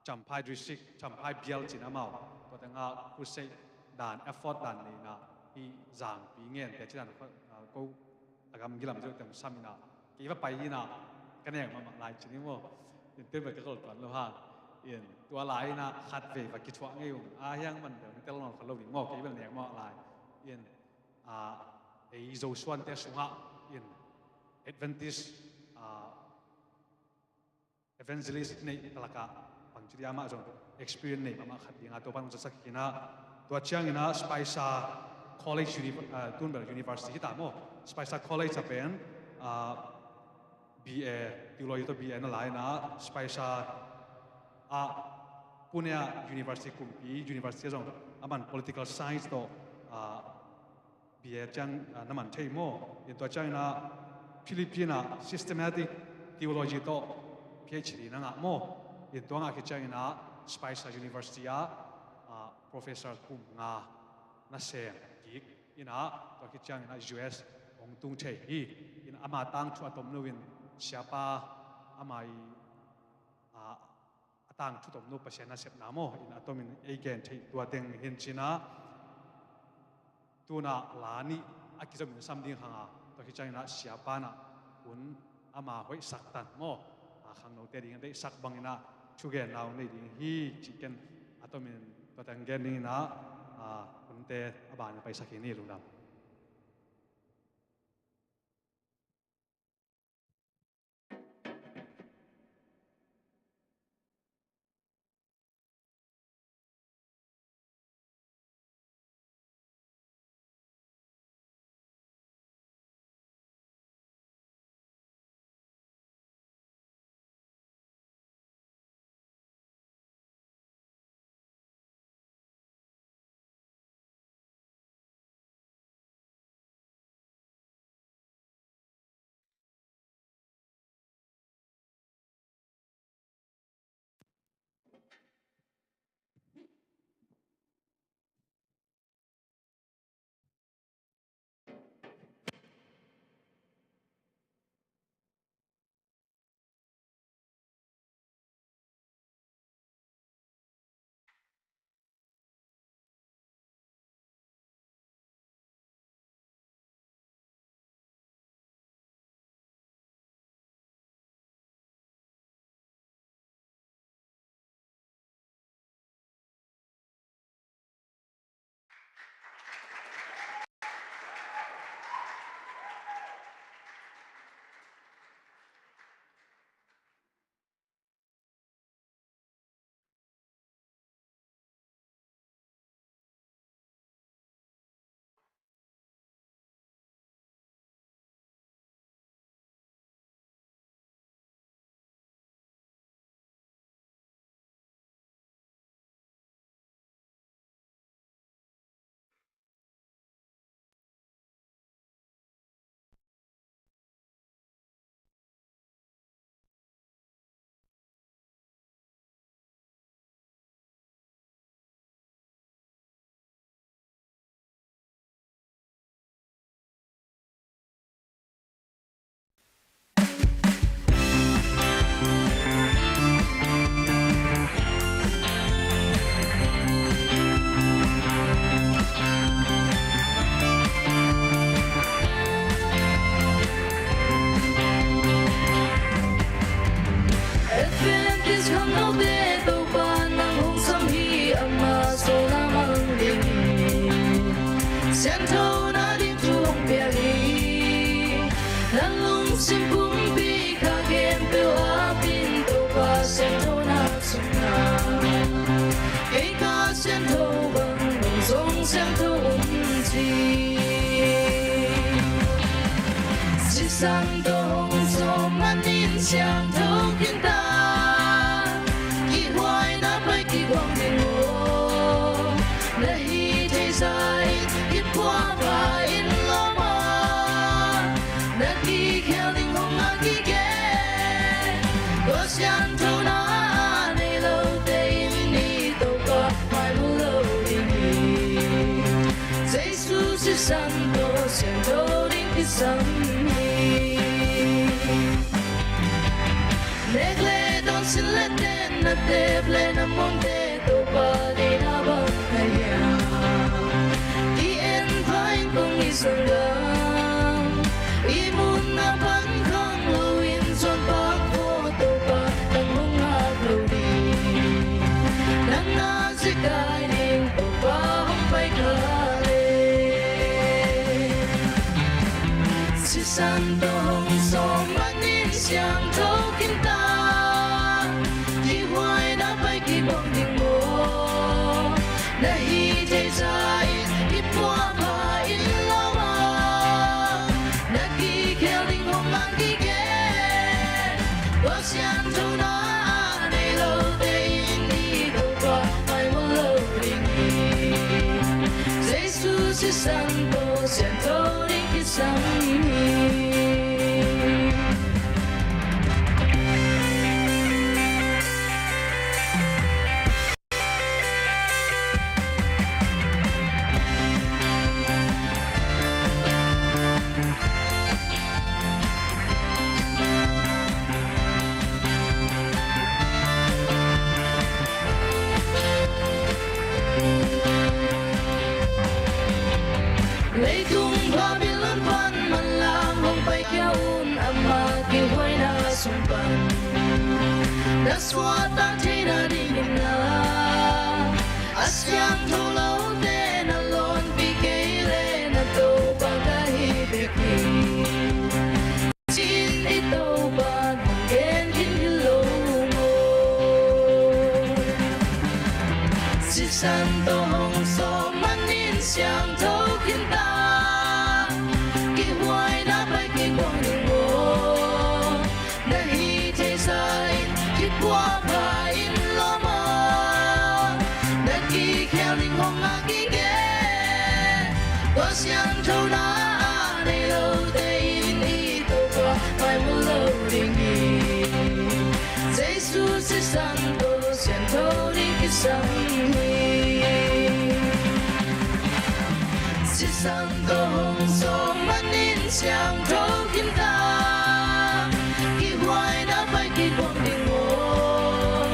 champai district champai bial china mau to tanga ku sei dan effort dan ni na hi zang pi ngen te chidan ko agam gilam jo tem samina ki va pai na ka ne ma lai chini mo in te ba ka kol tan lo ha in tua lai na khat ve va ki chwa ngai yang man de tel no khalo ni mo ki ba ne mo lai in ấy dấu xuân te sunga in Adventist evangelist này là cả bằng chữ mà rồi experience này mà khát đi ngã tôi ban cho sắc kina tôi chăng ina Spicer College Tunbel University ta mo Spicer College apen BA theology to BA na lai na Spicer Pune University kumpi University jong aman political science to bia chang naman thei mo in to chang na Philippines systematic theology to PhD na nga mo in to nga ki chang na Spicer University professor kum nga na sem ki ina to ki chang na US ong tung thei hi in ama tang chu atom no win siapa amai atang chu tom no pasena sep na mo in atomin again thei tua teng hin china tuna lani akizam samding hanga to ki changna siapa na un ama hoi saktan mo khang no te ding dei sak bangina chuge naw nei ding hi chicken atomin patang gening na unte aban pai sakini lunam 相同情。世上都充满印象都跟他，一怀那被激光的我，那一天在一挂把因落嘛，那一刻灵魂啊一个，我想头那你路的你都把快乐的你，这数是山多想头灵的生命。Negle don sin lete na te plena monte to pa di na bang kaya di en pain kong isangam imun na pan kong luin son pa ko to pa nang mga glodi nang nasikay ning to pa humpay kale si santo hong so manin siyang tokin ta bóng tình mô đã hi thế dài ít qua và ít lo mà đã khi khéo linh hồn mang đi ghé có xem thâu nó này lâu tây đi đâu qua mai một lâu đình Jesus sẽ sang tô sẽ thâu đến cái sang lấy tung Babylon pan man lang hong pai kiaun ama ki hoi na sumpan that's what I take na ding na asyang tholo de na lon pi ke le na to pa ka hi be ki sin ito ba hong gen hin lo mo si santo hong so manin siang thâu khiến ta kỳ hoài đã bay kỳ quang đường ngô đã hi thế dài khi qua và in lo mà đã kỳ khéo linh hồn mà kỳ ghé có xiang thâu đã đây lâu tây đi tô qua phải một lâu đình nghỉ Jesus sẽ sang tô xiang thâu đi cái sang si santo hong so manin siang thâu khiến ta kỳ hoài đã bay kỳ quang đình ngô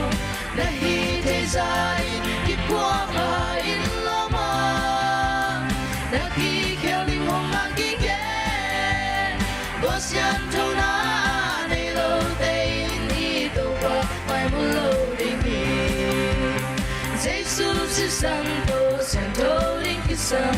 đã hi thế dài khi qua và in lo mà đã khi khéo linh hồn mang kỳ ghé có xiang thâu na này lâu tây đi tô qua phải một lâu đình nghỉ Jesus si santo siang thâu đến cái sang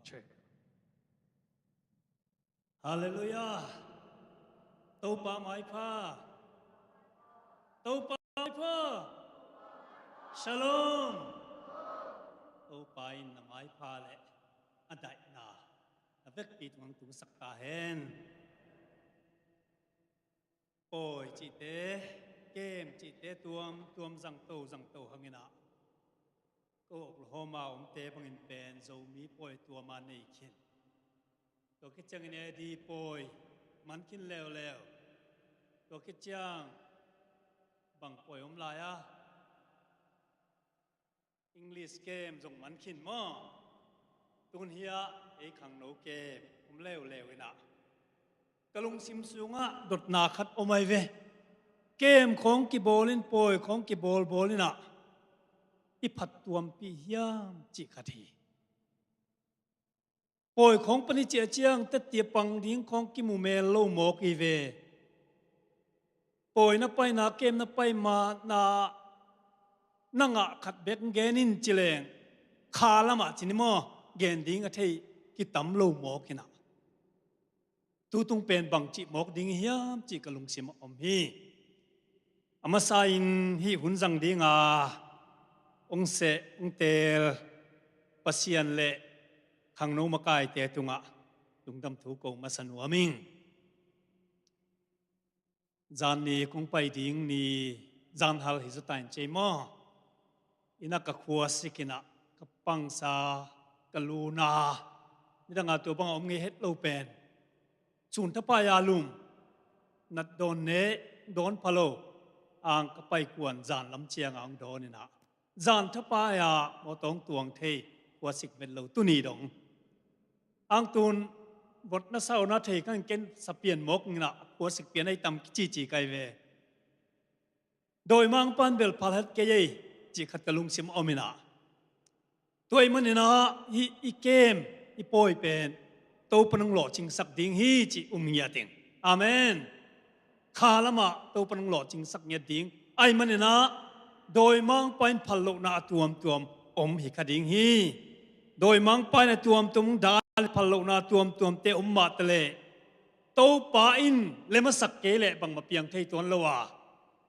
check hallelujah tâu pa mai pha tâu pa mai pha shalom tâu pa in na mai pha le adai na เวกปีตวังตุงสักตาเห็นโอ้ยจิเตเกมจิเตตัวมจังโตหังนะก็อกลหมาเตบังอินเป็นโจมีป่วยตัวมาในขินตัวคิดจังเนี่ยดีป่วยมันขินแล้วตัวคิดจังบังป่วยลายอังกฤษเกมส่งมันขินมั้งตุนเฮียไอ้ขังโนเกมเร็วนะกะลุงซิมซุงดดนาคัดอมัยเวเกมของกิโบลินป่วยของกิโบลินะอีผัดตัวมปียามจิกทีป่วยของปนิจเจียงแต่เตียปังดิ้งของกิมูเมลโลโมกีเวป่วยนับไปนาเกมนับไปมานานังขัดเบกเกนินจิเลงคาละมาจินิโมเกนดิ้งอะที่กิตำโลโมกินะตูตุงเป็นบังจิโมกดิ้งเฮียมจิกะลุงซิมอมฮีอามาไซน์ฮีหุนจังดิ้งองเสองเตลปัสยันเละขังโนมากายเตตุงลุงดำถูกงมาสนุมิงจานนี้คงไปดิ้งนี้จานฮัลฮิสตันเจมออินักขวสิกินะกับปังซากลูนานี่ตั้งตัวปังอมเงเฮ็ดโลเป็นจุนทปายาลุมนัดโดนเนโดนพะโลอ่างก็ไปกวนจานลำเชียงอ่างโดนนี่นะจานทปายาโมตองตวงเทหัวสิกเป็นโลตุนีดงอ่างตูนบทนักเศร้านาเทกันเกณฑ์สเปียนมกนี่นะหัวสิกเปลี่ยนให้ตำจีไกเวโดยมังปันเบลพาลัดเกยจีขัดกะลุงซิมอมินาตัวมันนี่นะอีเกมอีป่วยเป็นโตปนังหล่อจิงสักดิ้งฮีจีเงียติงอาเมนข้าละมาโตปนังหล่อจิงสักเงียดิ้งไอ้มันนี่นะโดยมังปันพัลโลนาตัวมหิคดิ้งฮีโดยมังปันตัวมดาลพัลโลนาตัวมเตมาตะเลโตปาอินเลมาสักเกเลบังมาเปียงเทตัวละวะ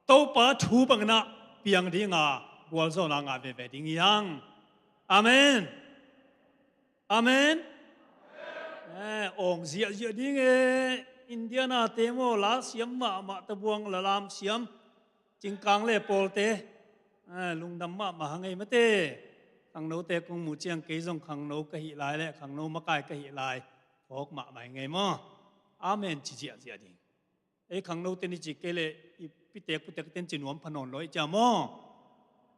โตปาทูบังนะเปียงดิ้งบัวโซนางาเวดิ้งยังอาเมนอาเมนองเสียดิ้งอินเดียนาเตโมลาเสียมมาตะบวงละลามเสียมจิงกังเล่โปลเตลุงดำมาหังไงมาเตขังโนเตคงหมู่เจียงเกยจงขังโนกะหิลายและขังโนมะกายกะหิลายพกมาไม่ไงมั้งอาเมนจิเจียดิ้งขังโนเตนิจิเกเลพิเตกเต็นจินวมพนนลอยจาม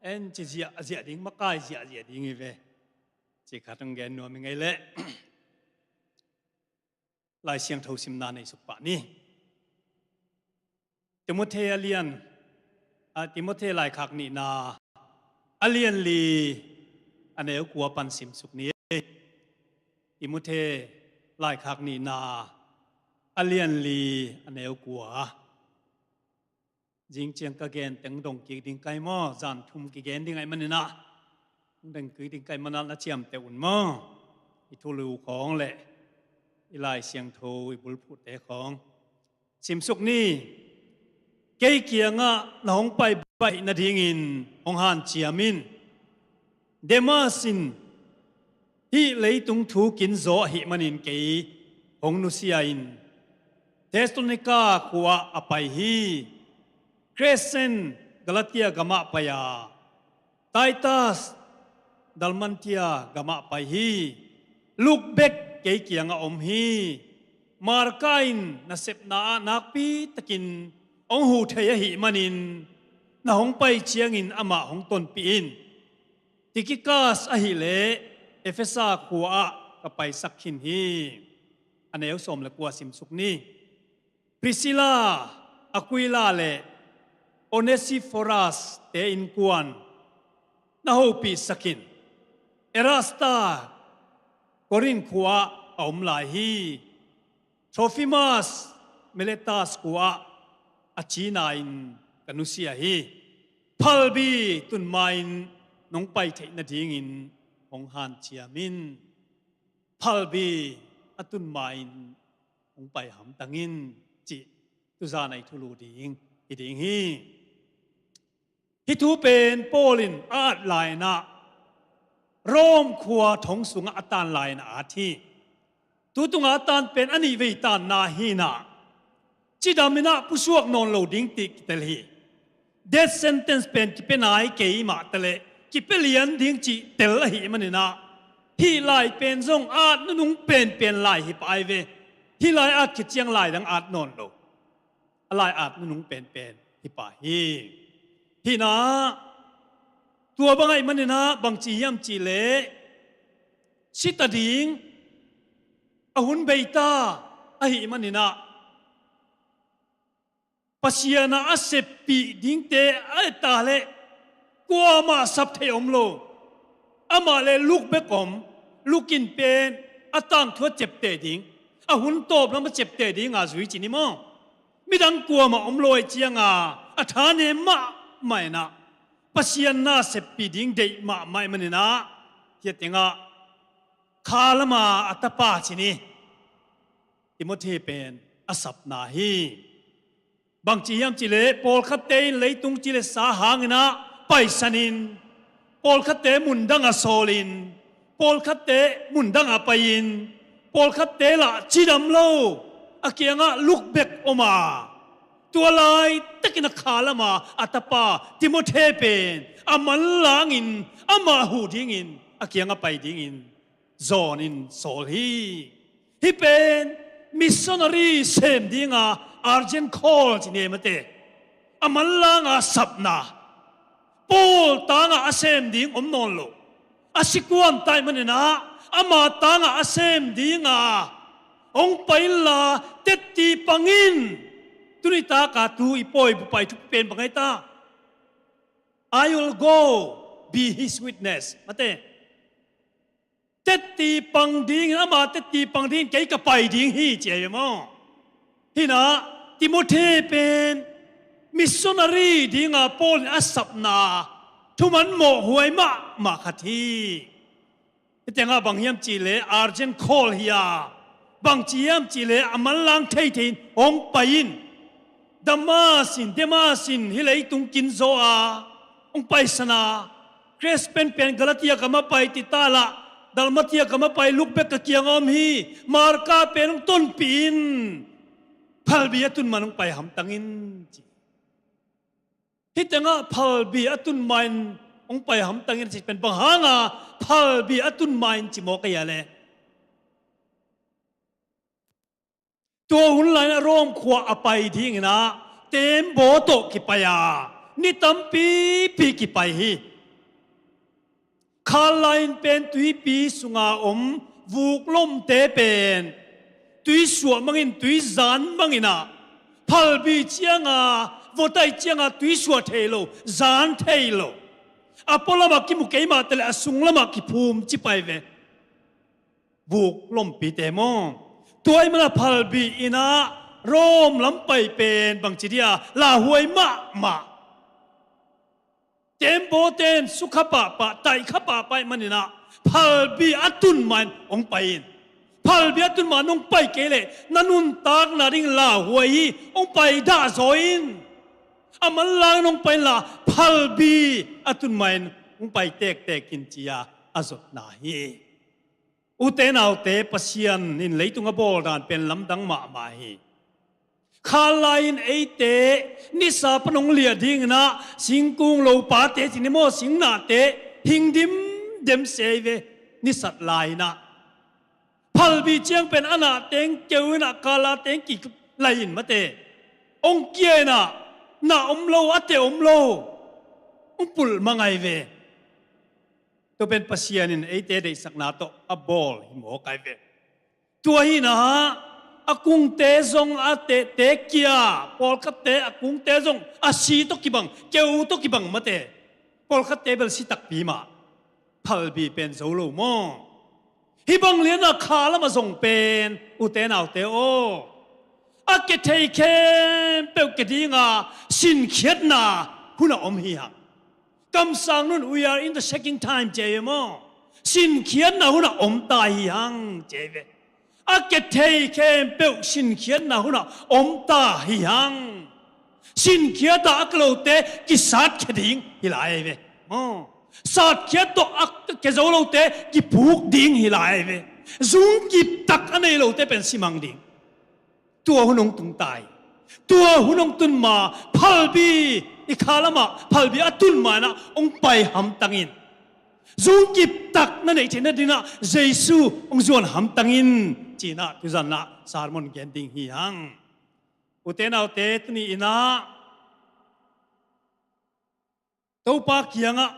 อจิเจียดิ้งมะกายเจียดิ้งเวจิขัดงแกนนัวไม่ไงเละลายเสียงเท่าสิมนาในสุปานี่ติโมเทเลียนติโมเทลายขักนี่นาอเลียนลีอันเอวกัวปันสิมสุกนี้ติโมเทลายขักนี่นาอเลียนลีอันเอวกัวจิงเจียงกะเกนเต็งดงกีดิงไกมอจานทุมกีเกนดิงไงมันนี่นะดังกีดิงไกมันน่าเจียมแต่อุ่นมออิทุลูของแหละอีลายเสียงโทบุลพูดแต่ของสิมสุกนี่เกี่ยเกียงหลงไปนาทีงินองหานเจียมินเดมาสินที่เลยตุงถูกินโซหิมันินเกยองนุเซียอินเทสโตนิกาขัวอภัยฮีเครเซนกาลาเตียกามาปยาไททัสดัลมันเตียกามาไปฮีลูกเบกเกี่ยเกียงอมฮีมาร์กายน์นัสเซปนานักปีตะกินองหูเทียหิมันินนาหงไปเชียงอินอามาหงตนปีอินติกิกาสอหิเลเอเฟซาขัวก็ไปสักขินฮีอันเอลสมและกัวสิมสุกนี้พริซิลาอควิลาเลโอเนซิฟอรัสเตอินกวนนาหูปีสักขินเอราสตาโครินขัวอมลายฮีโทรฟิมัสเมเลตัสขัวอาชีนาอินกันุเซียฮีพัลบีตุนมาอินน้องไปเทนดีงินของฮันเชียมินพัลบีอตุนมาอินน้องไปหำตังินจิตุซาในทุลูดิงอีดิงฮีฮิทูเป็นโปลินอาดลายนะโรมขัวทงสุงอัตานลายนะอาทีต tu tu nga tan pen ani ve tan na hi na chi damina pusuak non lo ding ti tel hi death sentence pen ki penai ke ma tele ki pelian ding chi tel hi manina hi lai pen zong at nung pen lai hi pai ve hi lai at ki chiang lai dang at non lo alai at nung pen hi pa hi na tua bangai manina bang chi yam chi le sita ding ahun beita ahi manina pasiana asepi ding te ta le kwa ma sap the omlo ama le luk bekom lukin pen atang thua chep te ding ahun top na ma chep te ding a zui chi ni mo midang kwa ma omloi chianga athane ma mai na pasiana sepi ding de ma mai manina hiatenga khalama atapa chini Timothy pen asap na hi bang chi yam chi le pol khat te leitung chi le sa hangina paisanin pol khat te mundang a solin pol khat te mundang a pain pol khat te la chidam lo akianga look back oma tua lai takina khalama atapa Timothy pen aman langin ama hu dingin akianga pai dingin zonin sol hi pen missionary sem dinga argent call chine mate amalanga sapna pol tanga asem ding omnon lo asikuan tai manena ama tanga asem dinga ong paila tetti pangin tunita ka tu ipoi bupai tu pen bangai ta I will go be his witness mate tetti pang ding ama tetti pang ding kai ka pai ding hi che mo hi na Timothy pen missionary ding a pol asap na thuman mo huai ma khathi tenga bang hiam chi le argent call hiya bang chi yam chi le amal lang thei thin ong pain demasin hi lei tung kin zo a ong paisana crespen pen galatia kama pai ti tala dalmatia kama pai lukbe ka kiangom hi marka pen ton pin phalbi atun manung pai ham tangin chi hitanga phalbi atun main ong pai ham tangin chi pen bahanga phalbi atun main chi mo ka ya le to hun lai na rom khwa apai ding na tem bo to ki paya ni tampi pi ki pai hi Kalain pen tui pi sunga vuk lom te pen tui suwa mangin tui zan mangina phalbi chianga votai chianga tui suwa thelo zan thelo apolama ki mukeima tele asunglama ki phum chi pai ve vuk lom pi te mo tuai mana phalbi ina rom lam pai pen bang chidia la huai ma tempo ten sukhapa pa tai khapa pai manina phalbi atun man ong pain phalbi atun man ong pai kele nanun tak na ring la huai ong pai da zoin amal lang ong pai la phalbi atun man ong pai tek kin chia azot na hi uten autte pasian in leitunga bol dan pen lamdang ma hi Kalain eite nisa panong lia ding na singkung lo pa te sinimo sing na te hingdim dem seve nisat lai na phalbi chiang pen ana teng keuna kala teng ki lain mate ong kie na omlo ate omlo upul mangai ve to pen pasianin eite de sakna to a ball himo kai ve tua hi na akung te zong ate te kia pol khat te akung te zong asi to kibang keu to kibang mate pol khat te bel si tak pi ma phal bi pen zo lo mo hi bang lian a khala ma zong pen u te nau te o ake thei khem pe ke dinga sin khiat na huna om hi ha kam sang nun we are in the second time je mo sin khiat na huna om ta hi hang je ve ake thei khem pe sin khiat na huna om ta hi hang sin khiat ta aklo te ki sat khading hi lai ve mo sát khiết to ak ke zo lo te ki phuk ding hi lai ve dung kịp tắc anh ấy lâu tế bên xi măng đình tua hun ông tung tai tua hun ông tun mà phalbi ikhalama phalbi atun mà na ông pai ham tangin dung kịp tắc na này trên đây na Giêsu ông zuan ham tangin chỉ na tu dân na sarmon gending hi hang uten au te tuni ina tau pa kianga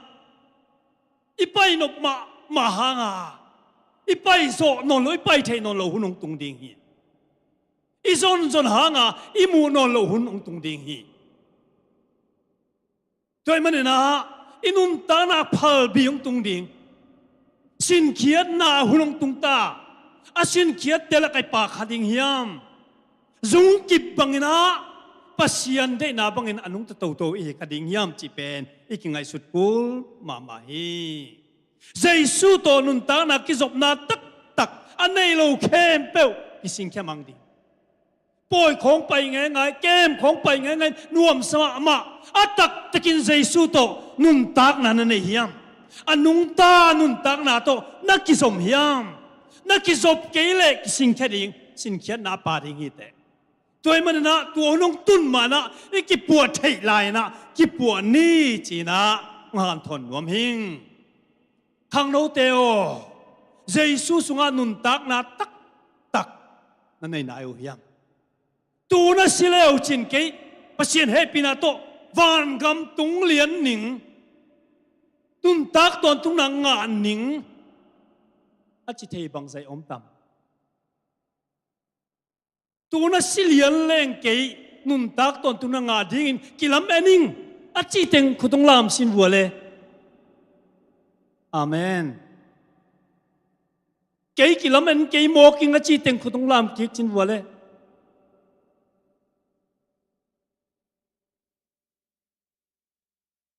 ipai nop ma hanga ipai so non lo ipai thei non lo hunong tung ding hi izon zon hanga imu non lo hunong tung ding hi toy manena inun ta na phal biong tung ding sin khiat na hunong tung ta asin khiat tela kai pa khading hiam dung kip bangina pasian de na bangin anung ta to e khading hiam chi pen ikingai sut kul mama hi Giêsu to nun ta na ki zop na tak tak anei lo khem pe ki sing khe mang di poi khong pai nge ngai kem khong pai nge ngai nuam sama ma atak takin Giêsu to nun tak na nei hiam anung ta nun tak na to na ki som hiam na ki zop ke le ki sing khe ding sin khe na pa ding hi te toy man na tu nong tun ma na ki pu thei lai na ki pu ni chi na ngan thon nuam hing khang nô teo Giêsu sunga nun tak na tak tak na nei na eu hiam tu na sileo chin ke pasien happy na to van gam tung lian ning nun tak ton tung na nga ning a chi thei bang zai om tam tu na silian leng ke nun tak ton tung na nga ding kilam ening a chi teng khutong lam sin wale Amen. Cái kilomen cái mô kinh á chi tên khu đông làm kiết chín vua lệ.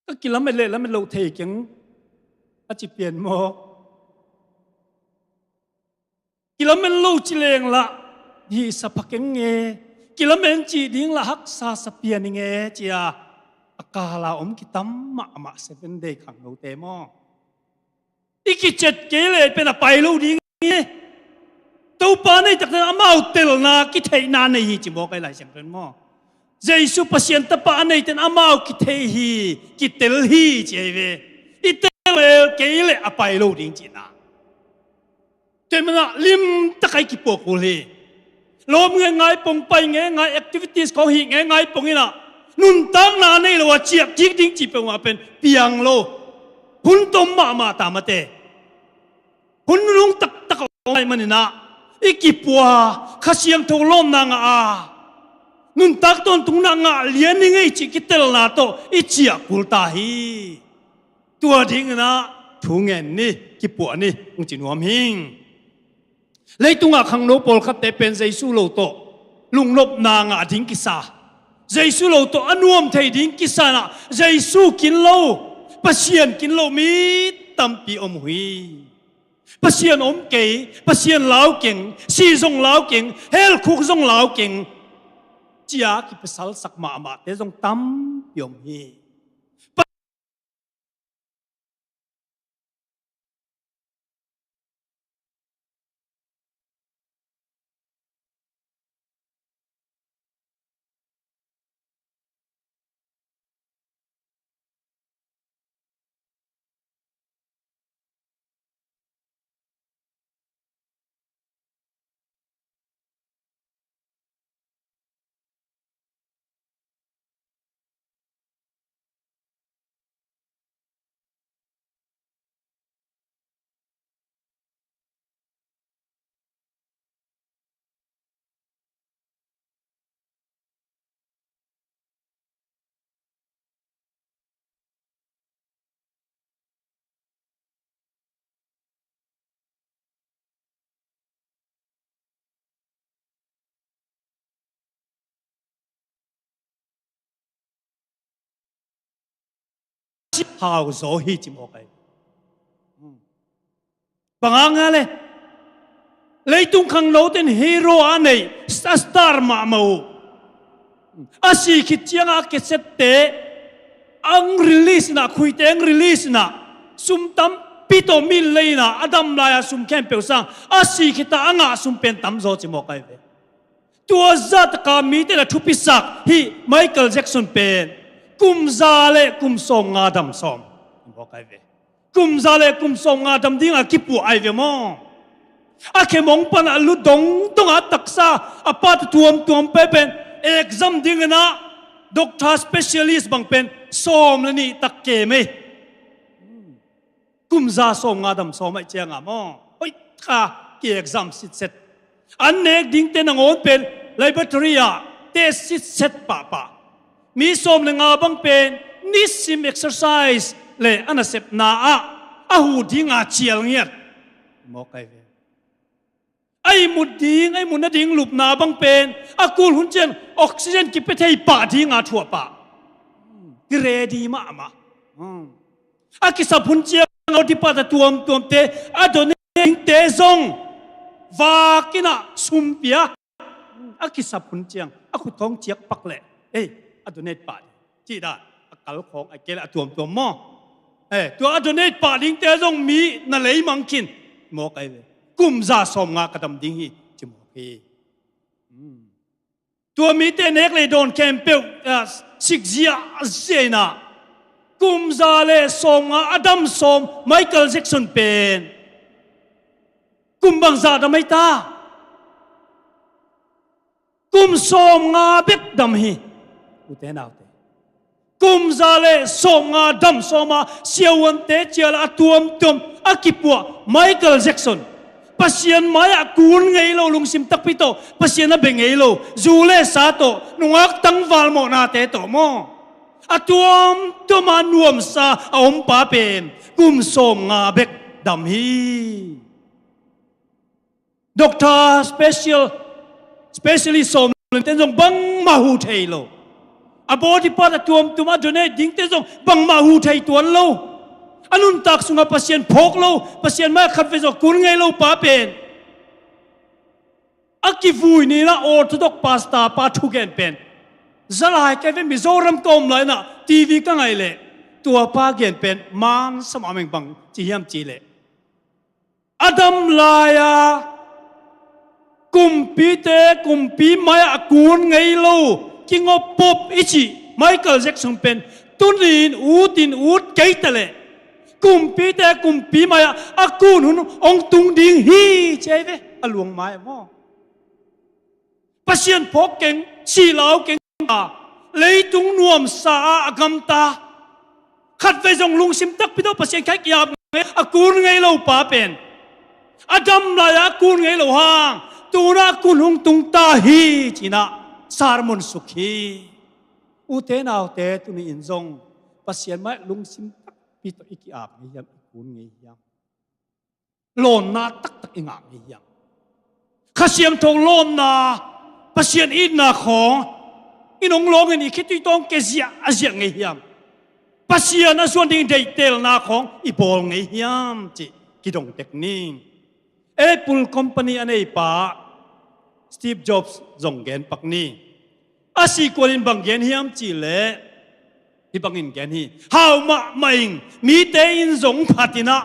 Cái kilomen lệ là mình lâu thầy kiếng á chi biển mô. Kilomen lâu chi lèng là hi sa phá kiếng nghe. Kilomen chi điên là hắc sa sa biển nghe chi à. Aka là ôm ki tâm mạ sẽ bên đây khẳng lâu tế mô. Iki chet kele pena pailo ding nge tau pa nei tak na amau tel na ki thei na nei hi chi mo kai lai sem ren mo Giêsu pasien ta pa nei ten amau ki thei hi ki tel hi che ve i tel kele a pailo ding chi na te mana lim ta kai ki po ko le lom nge ngai pong pai nge ngai activities ko hi nge ngai pong ina nun tang na nei lo chiap tik ding chi pe wa pen piang lo hun tom ma ta ma te hun nung tak tak ai manina ikipua khasiang tho lom na nga a nun tak ton tung na nga lian ni ngai chi kitel na to ichia kulta hi tua ding na thungen ni kipua ni ung chi nuam hing leitunga khangno pol khat te pen Giêsu lo to lungnop na nga ding kisa Giêsu lo to anuam thei ding kisa na Giêsu kin lo pasien kin lo mi tampi om hui pasien om ke pasien lao keng si zong lao keng hel khuk zong lao keng chia ki pasal sak ma te zong tam yom hi hào gió hi chim ho kai banga le leitung khang lo ten hero anei star ma mau asi khit chianga ke set te ang release na khui te ang release na sum tam pi to min leina adam laya sum kem pe sang asi kita anga sum pen tam zo chi mo kai ve tua zat ka mi te la thupi sak hi Michael Jackson pen kum za le kum som nga dam som mo kai ve kum za le kum som nga dam ding a kipu ai ve mo a ke mong pan a lu dong dong a taksa a pat tuam pe pen exam ding na doctor specialist bang pen som la ni tak ke me kum za som nga dam som ai chang a mo oi kha ki exam sit set an nek ding te nang on pen laboratory a test sit set pa mi som le nga bang pen ni sim exercise le anasep na a hu ding a chial ngiat mo kai ve ai mun na ding lup na bang pen akul hun chen oxygen ki pe thei pa ding a thua pa ki ready ma a ki sa phun che ngau ti pa ta tuam te a don te zong va kina sum pia a ki sa phun chiang a khu thong chiak pak le ei a don pa chi da a kal khong a ke la tuam moตัวอดเนตป่าดิ้งเตะรงมีนั่นเลยมังคินโมกไอเวกุมซาสมงากระดมดิ้งฮีจิโมกีตัวมีเตเนกเลยโดนแคมเปิลซิกเซียเซนากุมซาเลสมงาอดัมสมไมเคิลแจ็คสันเป็นกุมบังซาดไม่ตากุมสมงาเบ็ดดำฮีอุเตนาวกุมซาเลสมงาดัมสมาเสียวันเตเจลาตัวมอากิปัวไมเคิลแจ็คสันปัสยันมายากูนไงเราลุงซิมตักพิโตปัสยันน่ะเบงไงเราจูเลสาโตนุงักตั้งวาลโมนาเตโตโมอาตัวมานวมซาอมปาเป็นกุมสมงาเบกดัมฮีด็อกเตอร์สเปเชียลิสต์สมเต็นจงบังมาหูเทโลอาบอดีปาตัวมาโดนดิ้งเตจงบังมาหูไทยตัวเราอันนุนตักสุงาพัศยันพกเราพัศยันมาขัดเวจกุนไงเราป้าเป็นอากิฟุยนี่นะออร์โธดอกพาสต้าป้าทุกอย่างเป็นจะลายแค่เป็นมิโซรัมกอมเลยนะทีวีก็ไงเลยตัวป้าเกียนเป็นมันสมองมันบังจียมจีเลยอดัมลายากุมปีไม่อากุนไงเรากิงอบปบอิจิไมเคิลแจ็คสันเป็นตุนินอูดเกยตะเลยกุมปีมาอากูนุนองตุงดิงฮีเจเวอลวงไม้หม้อปัสยันพกเก่งสีเหลาเก่งเลยตุงนวมสาอากำตาขัดไปจงลุงซิมตักพิโตปัสยันแค่ยาบอากูนไงเราป้าเป็นอดัมลายอากูนไงเราห่างตัวนักกุนหงตุงตาฮีจีน่าสารมุนสุขีอุเทนเอาเตตุนีอินซงปัสยันไม่ลุงซิมตักพิโตอีกอาบเงียบกุนเงียบโลนนาตักอิงอาบเงียบข้าเสียมทงโลนนาปัสยันอินนาของอินองลงอินอีคิดที่ต้องเกษียอาเซียเงียบปัสยันน่ะส่วนดิ่งเดย์เตลนาของอีบอลเงียบจีกิดงเทคนิคApple Company อันนี้ป้าสตีฟจ็อบส์จงเกนปักนี้อาศัยคนอินบังเกนเฮียมจีเล่ที่บังอินเกนฮีฮาวมาไม่อิงมีเตอินจงพัตินะ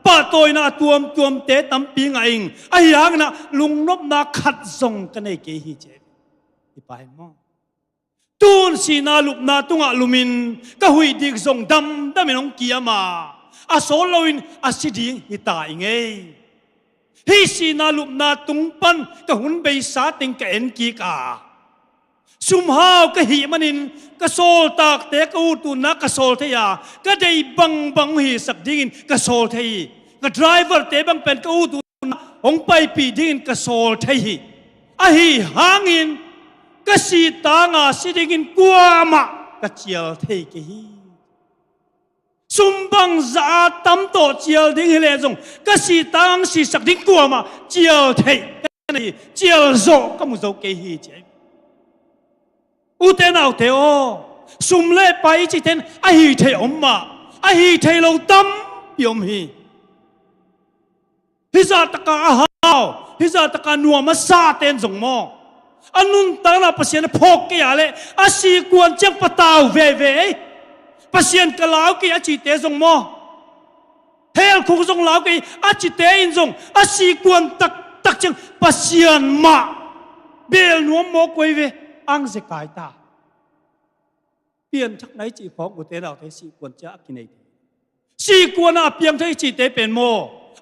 ป้าตัวน่ะตัวมเตตั้มปีงอิงไอ้ยังน่ะลุงนบน่ะขัดจงกันไอ้เกฮีเจที่ไปมั้งตูนสีน่ะลุบน่ะตุงอ่ะลุมินก็หุยดิกจงดำไม่น้องเกียมาอาโซลวินอาศิดิงฮิตาอิงเอฮิสีนาลุบนาตุงปันก็หุ่นใบสาติงกเอ็นกีกาสุมฮาวก็หิมันินก็โซลตากเตกอูตุนักก็โซลเทียก็ได้บังหิสักดิ่งก็โซลเทียก็ไดรเวอร์เตบังเป็นก็อูตุนักองไปปีดิ่งก็โซลเทียอะหิหางินก็สีตางาสีดิ่งกัวมาก็เจียวเทียกีสุมบังซาตั้มโตเจียวดิ้งเฮเลจงก็สีตังสีสักดิ้งกัวมาเจียวเทกันนี่เจียวโซก็มุโซเกฮีเจอุเทนเอาเทโอสุมเล่ไปจิเทนไอฮีเทอมมาไอฮีเทลงตั้มยมฮีฮิซาตะกาอาฮาวฮิซาตะกานัวมาซาเตนจงมออันนุนตาลาปัสยานพกเกียเลยอาศีกวนเจียงปะตาวเวปัสยันกล่าวกี่อาชีเตจงมอ เฮลคงทรงลาวกีอาจิเตอินทรงอาศีกวนตักจังปัสยันมาเบลนัวโมกวยเวอังเซกายตาเปลี่ยนชักไหนจีของอุเตเราเทศีกวนจะกินไอศีกวนอาเปียงเทจิเตเป็นโม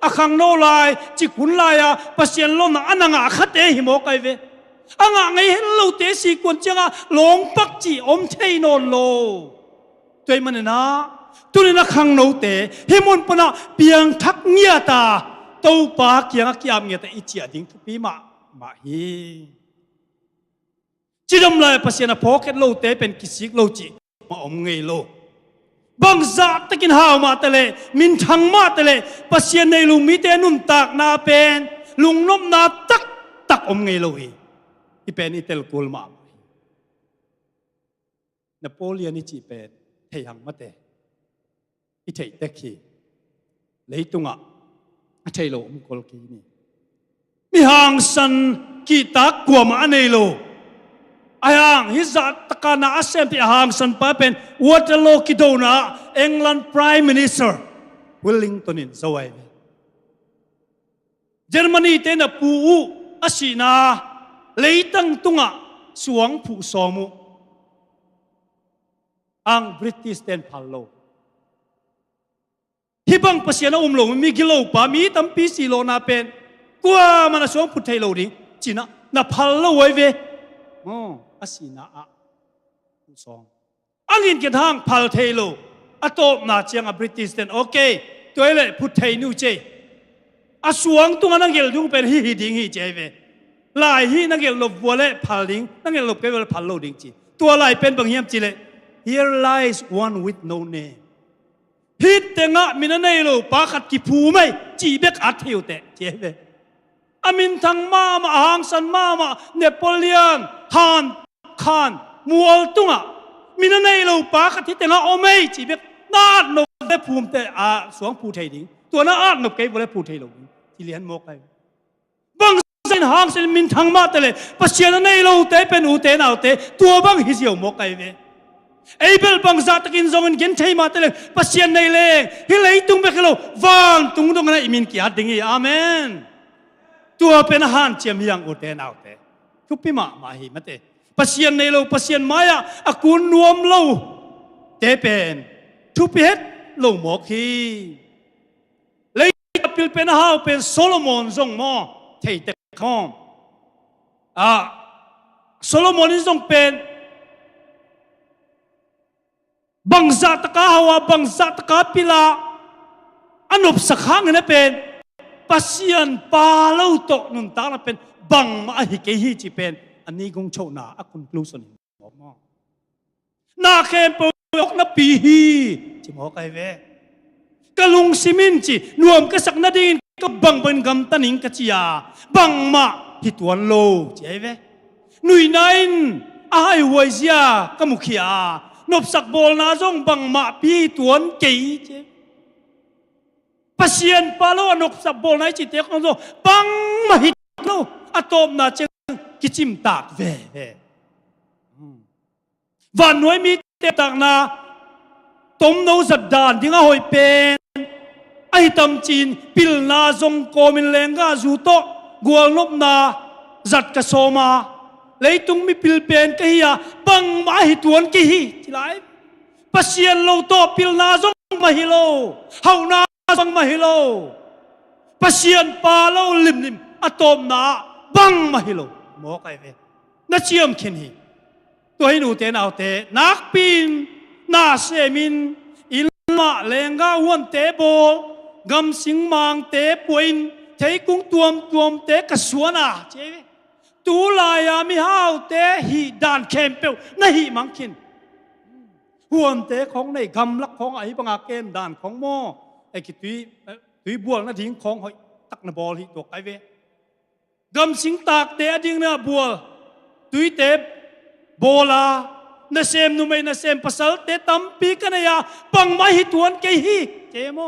อาขังโนลายจิขุนลายปัสยันลมนะอันงะขัดเอหิโมกายเวอังไงเห็นเราเตศีกวนจังหลงปักจีอมเทนนโลตัวมันนะตัวนี้นักขังโนเตเฮมุนปนะเปียงทักเงียตาเต้าปากยังกิยามเงียตาอิจิดิ่งทุปีมาฮีจิดมลายปัสยานาพอเกตโลเตเป็นกิสิกโลจิมาอมเงยโลบางจัตตะกินหาวมาตะเลมินทังมาตะเลปัสยาในลุงมิเตนุนตากนาเป็นลุงนมนาตักอมเงยโลฮีอีเป็นอิเตลกุลมานโปเลียนจิเป็นเทียงมาเตอิเทเตคีเลยตุงะเทโลมกอลกีนี่มีหางสันกีตากกัวมาเนโลไอ้หางฮิจัตตะการนาอาเซมที่หางสันป้าเป็นวัตโลกิโดนาเอ็งแลนด์พรีเมียร์มินิสเตอร์วิลลิงตันอินสวายเยอรมนีเตนปูอาศินาเลยตั้งตุงะสวงผู้สมุอังบริติสเตนพัลโลที่บังปัสยานาลงมีกิโลปามีตั้มปีสีโลนาเป็นกัวมันสวงพุทธโลดิจีน่ะนับพัลโลไว้เวอาศินาผู้สองอังอินกระทั่งพัลเทโลอัตโตนาเจียงบริติสเตนโอเคตัวเล่พุทธนิวเจอาสวงตุงนังเกลดุงเป็นฮิดิงฮิเจเวลายฮินังเกลลบวัวเล่พัลดิงนังเกลลบเกลพัลโลดิงจีตัวลายเป็นบางเฮียมจีเล่ Here lies one with no name ฮิตเตงะมินเนโลปาขัดกิผูไม่จีเบกอัดเที่ยวแต่เจเวอามินทังมาหางสันมาเนโปเลียนฮานคานมัวตุงะมินเนโลปาขัดฮิตเตงะโอไม่จีเบกนาดนกได้ภูมิแต่สวงผู้ไทยดิงตัวน่าอาดนกเก็บไว้ผู้ไทยลงที่เลี้ยงโมกไปบังเส้นหางเส้นมินทังมาแต่เลยปัจเจนเนโลเตเป็นอุเตนเอาเตตัวบังฮิเซียวโมกไปเวเอเบลบังซาตะกินซองกินใช้มาแต่เลยปัสยันในเลฮิเลตุงเบกโลวางตุงนั้นอิมินกิอาดิ่งอาเมนตัวเป็นอาหารเจียมยังอุเตนเอาเตทุกปีมาหิมะเตปัสยันในโลปัสยันมายาอากุนนวมโลเตเป็นทุกปีเฮ็ดโลหมอกฮีเลยปิลเป็นอาหารเป็นโซโลมอนซงมอเทเตคอมโซโลมอนนี่ซงเป็นบังซัตกาฮาวบังซัตกาปิลาอันอบสักครั้งนั่นเป็นปัสยันปาเลาโตนุนตาเป็นบังมาฮิเกฮิจิเป็นอันนี้คงโชนาอักุนกลูสนิบอกมอนาเขมปยกนับปีฮีจิมอกไอเวกะลุงซิมินจินวมกะสักนาดินก็บังเป็นกำตันิงกะจิยาบังมาฮิตวันโลจิไอเวนุยนัยน์อาไอวายเซียกะมุขียานบสักโบลนาจงบังมาปีตวนเกยเจปัสยันปาโลนบสักโบลนาจิตเตของโลบังมาฮิตโลอะตอมนาเจกิจิมตากเววันน้อยมีเตตักนาตมโนสัดดานที่ง่าหอยเป็นไอตำจีนปิลนาจงโกมินเลงกาจูโตกัวนบนาจัดกะโซมาเลยตุงมีปิลเป็นกะฮิยาบังมาฮิตวนกะฮิที่ไรปัสยันโลโตปิลนาจงมาฮิโลเฮานาจงมาฮิโลปัสยันปาโลลิมอะตอมนาบังมาฮิโลโมกไอเวนัเชียมขินฮีตัวให้หนูเตนเอาเตนักปีนนาเซมินอิลมาเลงกาวันเตโบกำสิงมังเตป่วยเทกุ้งตัวมเตกระสวนาเจตูลายามิฮาวเตฮีดานเคมเปลนะฮีมังคินหวนเตของในกำลักของไอ้บังอาเกมดานของโมไอ้กิตุยบัวนะทิ้งของหอยตักนบอลฮีตัวไอเวกำสิงตากเตอดิ้งนะบัวตุยเตโบลานาเซมนุไม่นาเซมภาษาเตตัมปีกันยาปังมาฮิตวนเกฮีเจโม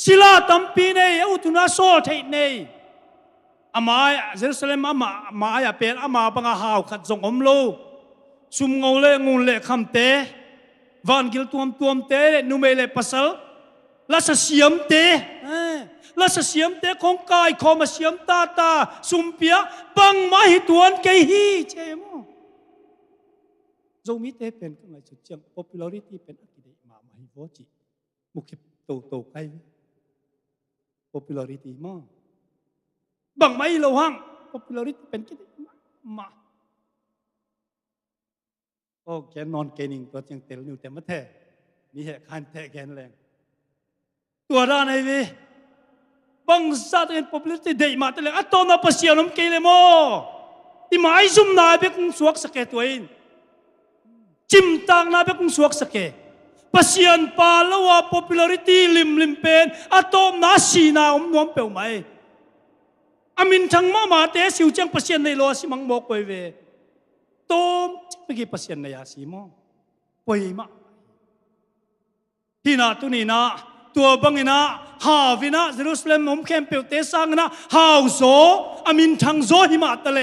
ศิลาตัมปีเนยอุตุนาโซเทเนยอามาเยรูซาเล็มอามาเป็นอามาปังอาหาวขัดส่งอมโลซุมงงเล่คำเตวันกิลตัวมเตนุไม่เล่ภาษา la sa siam te la sa siam te kong kai kho ma siam ta sumpia bang ma hi tuan ke hi che mo zo mi te pen ka ngai chu chang popularity pen akide ma hi bo chi mukhi to kai popularity mo bang mai lo hang popularity pen kide maโอแกนอนเกนิงตัวเจียงเตลนิวแต่มาแท้มีเหตุการณ์แท้แกนแรงตัวด้านไหนวิบังซาเต็น popularity เดมาแต่เลยอัตโตนาปัสยานมเกลโมที่หมายซุ่มนาเบกุงสวกสเกตัวเองจิมตางนาเบกุงสวกสเกปัสยานปาลว่า popularity ลิมเป็นอัตโตนาสีนาน้อมเปียวไหมอามินทังมาเตสิวจังปัสยานในโลสิมังบอกไปเวโตมไม่กี่เปอร์เซ็นต์ในอาศีโมป่วยมากที่นาตุนีนาตัวบังอินาฮาวินาเยรูซาเล็มผมเข้มเปียวเตสังนะฮาวโซอามินทังโซหิมาตะเล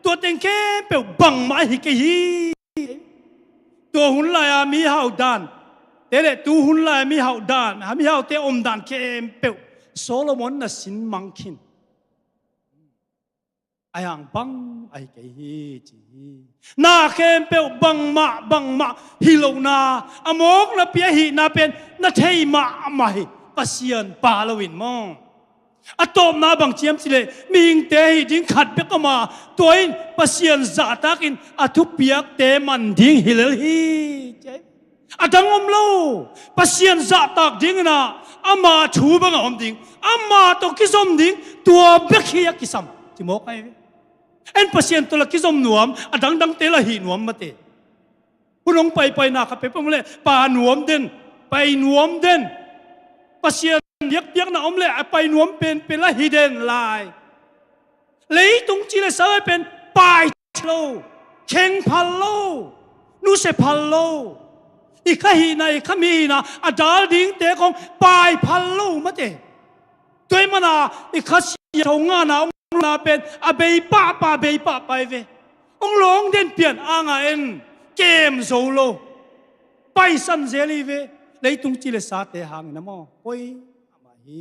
ตัวเต็งเข้มเปียวบังมาฮิกฮีตัวหุ่นลายมีฮาวดานเตเลตัวหุ่นลายมีฮาวดานมีฮาวเตอมดานเข้มเปียวโซโลมอนน่ะสินมังคินไอ้ห่างบังไอ้เกฮีจีนาเข้มเปียวบังมาฮิโลนาอโมกนาเปียฮีนาเป็นนาเทยมาไม่ปัสยันปาลวินมองอะตอมนาบังเจียมสิเลมีอิงเตฮีดิ้งขัดเบกมาตัวอินปัสยันซาตักินอะทุกเปียกเตมันดิ้งฮิเลฮีเจอะดังอมโลปัสยันซาตักดิ้งนะอามาชูบังอมดิ้งอามาตกิสมดิ้งตัวเบกฮียกิสัมจิโมกไอเอ็นpasienตัวละกิจมหนวมอดังเตละหีหนวมมาเตผู้ลงไปนาขับไปปั๊มเลยป่าหนวมเด่นไปหนวมเด่นpasienเรียกนะอมเลยไปหนวมเป็นละหีเด่นลายเลยตรงจีเลยสายเป็นปลายโลเข่งพันโลนูเสพันโลอีกข้าหีนะอีกข้ามีนะอดาลดิ้งเตะของปลายพันโลมาเตตัวมันนะอีกข้าเสียงงานนะนาเป็นอาเบย์ป้าเบย์ป้าไปเวองหลงเด่นเปลี่ยนอ่างเอ็นเกมโซโลไปสันเซลีเวเลยตุงจิเลสาเตหังนะมอโอ้ยมาฮี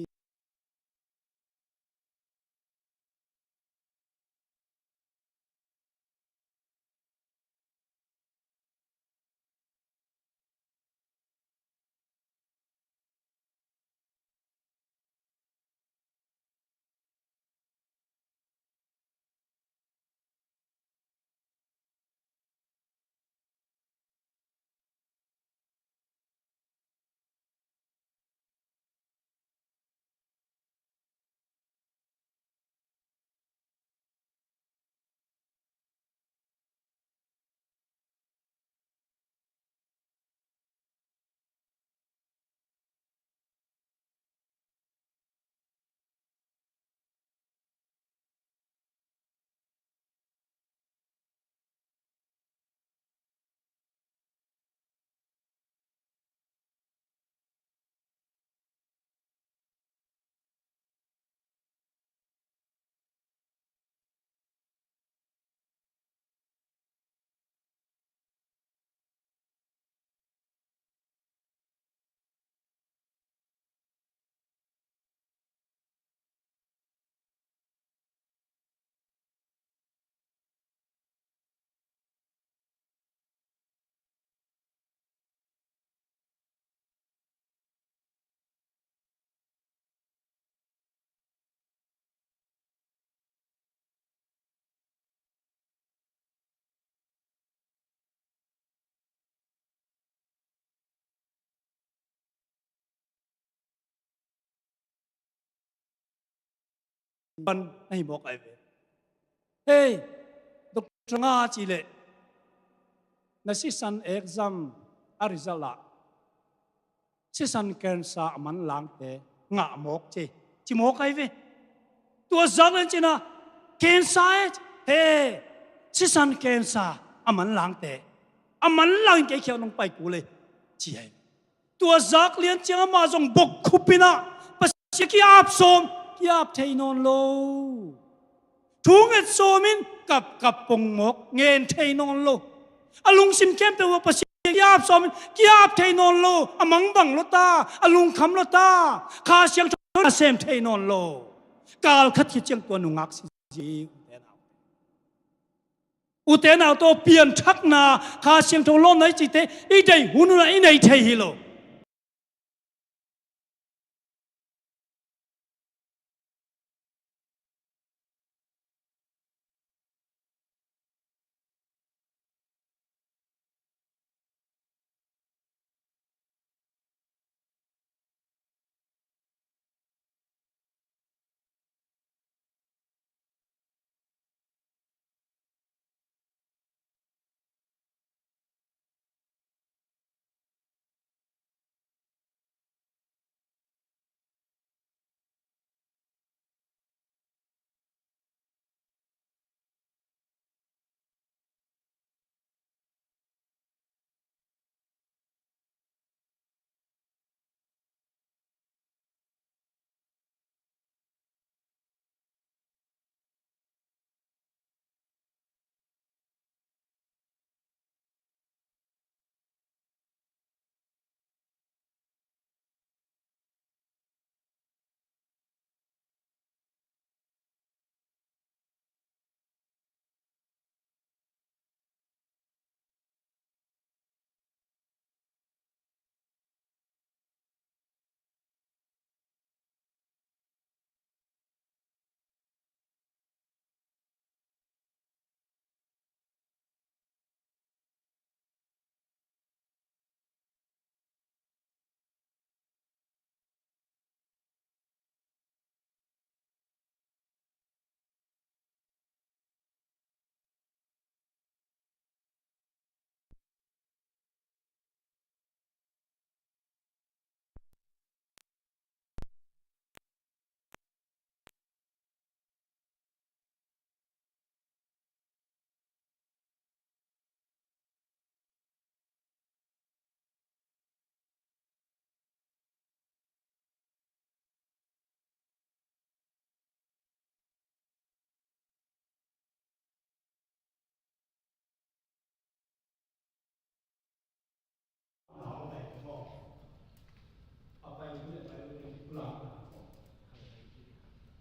มันไม่บอกไอ้เวเฮ้ยดรงาจีเลนักศึกษาเอกซัมอาริซาลาศึกษาเกินสามันหลังเตะงะหมกจีหมกไอ้เวตัวจักรจีน่ะเกินสาเฮ้ศึกษาเกินสามันหลังเตะมันหลังเกี่ยวลงไปกูเลยจีไอ้ตัวจักรเลี้ยงจีน่ะมาส่งบกคุปินะปัสสกี้อับสมยาบเทนอนโลทุ่งเอ็ดโซมินกับปงหมกเงินเทนอนโลอลุงซิมเข้มแต่ว่าปัสส giáp xóm giáp thầy non lô mắng bằng lô ta lung khăm lô ta khá xiang thôn xem thầy non lô cao khát thiết chiang tuần nung ngạc gì u tế nào to biển chắc na khá xiang thôn lô này chỉ thế ít đây hôn này này thầy hi lô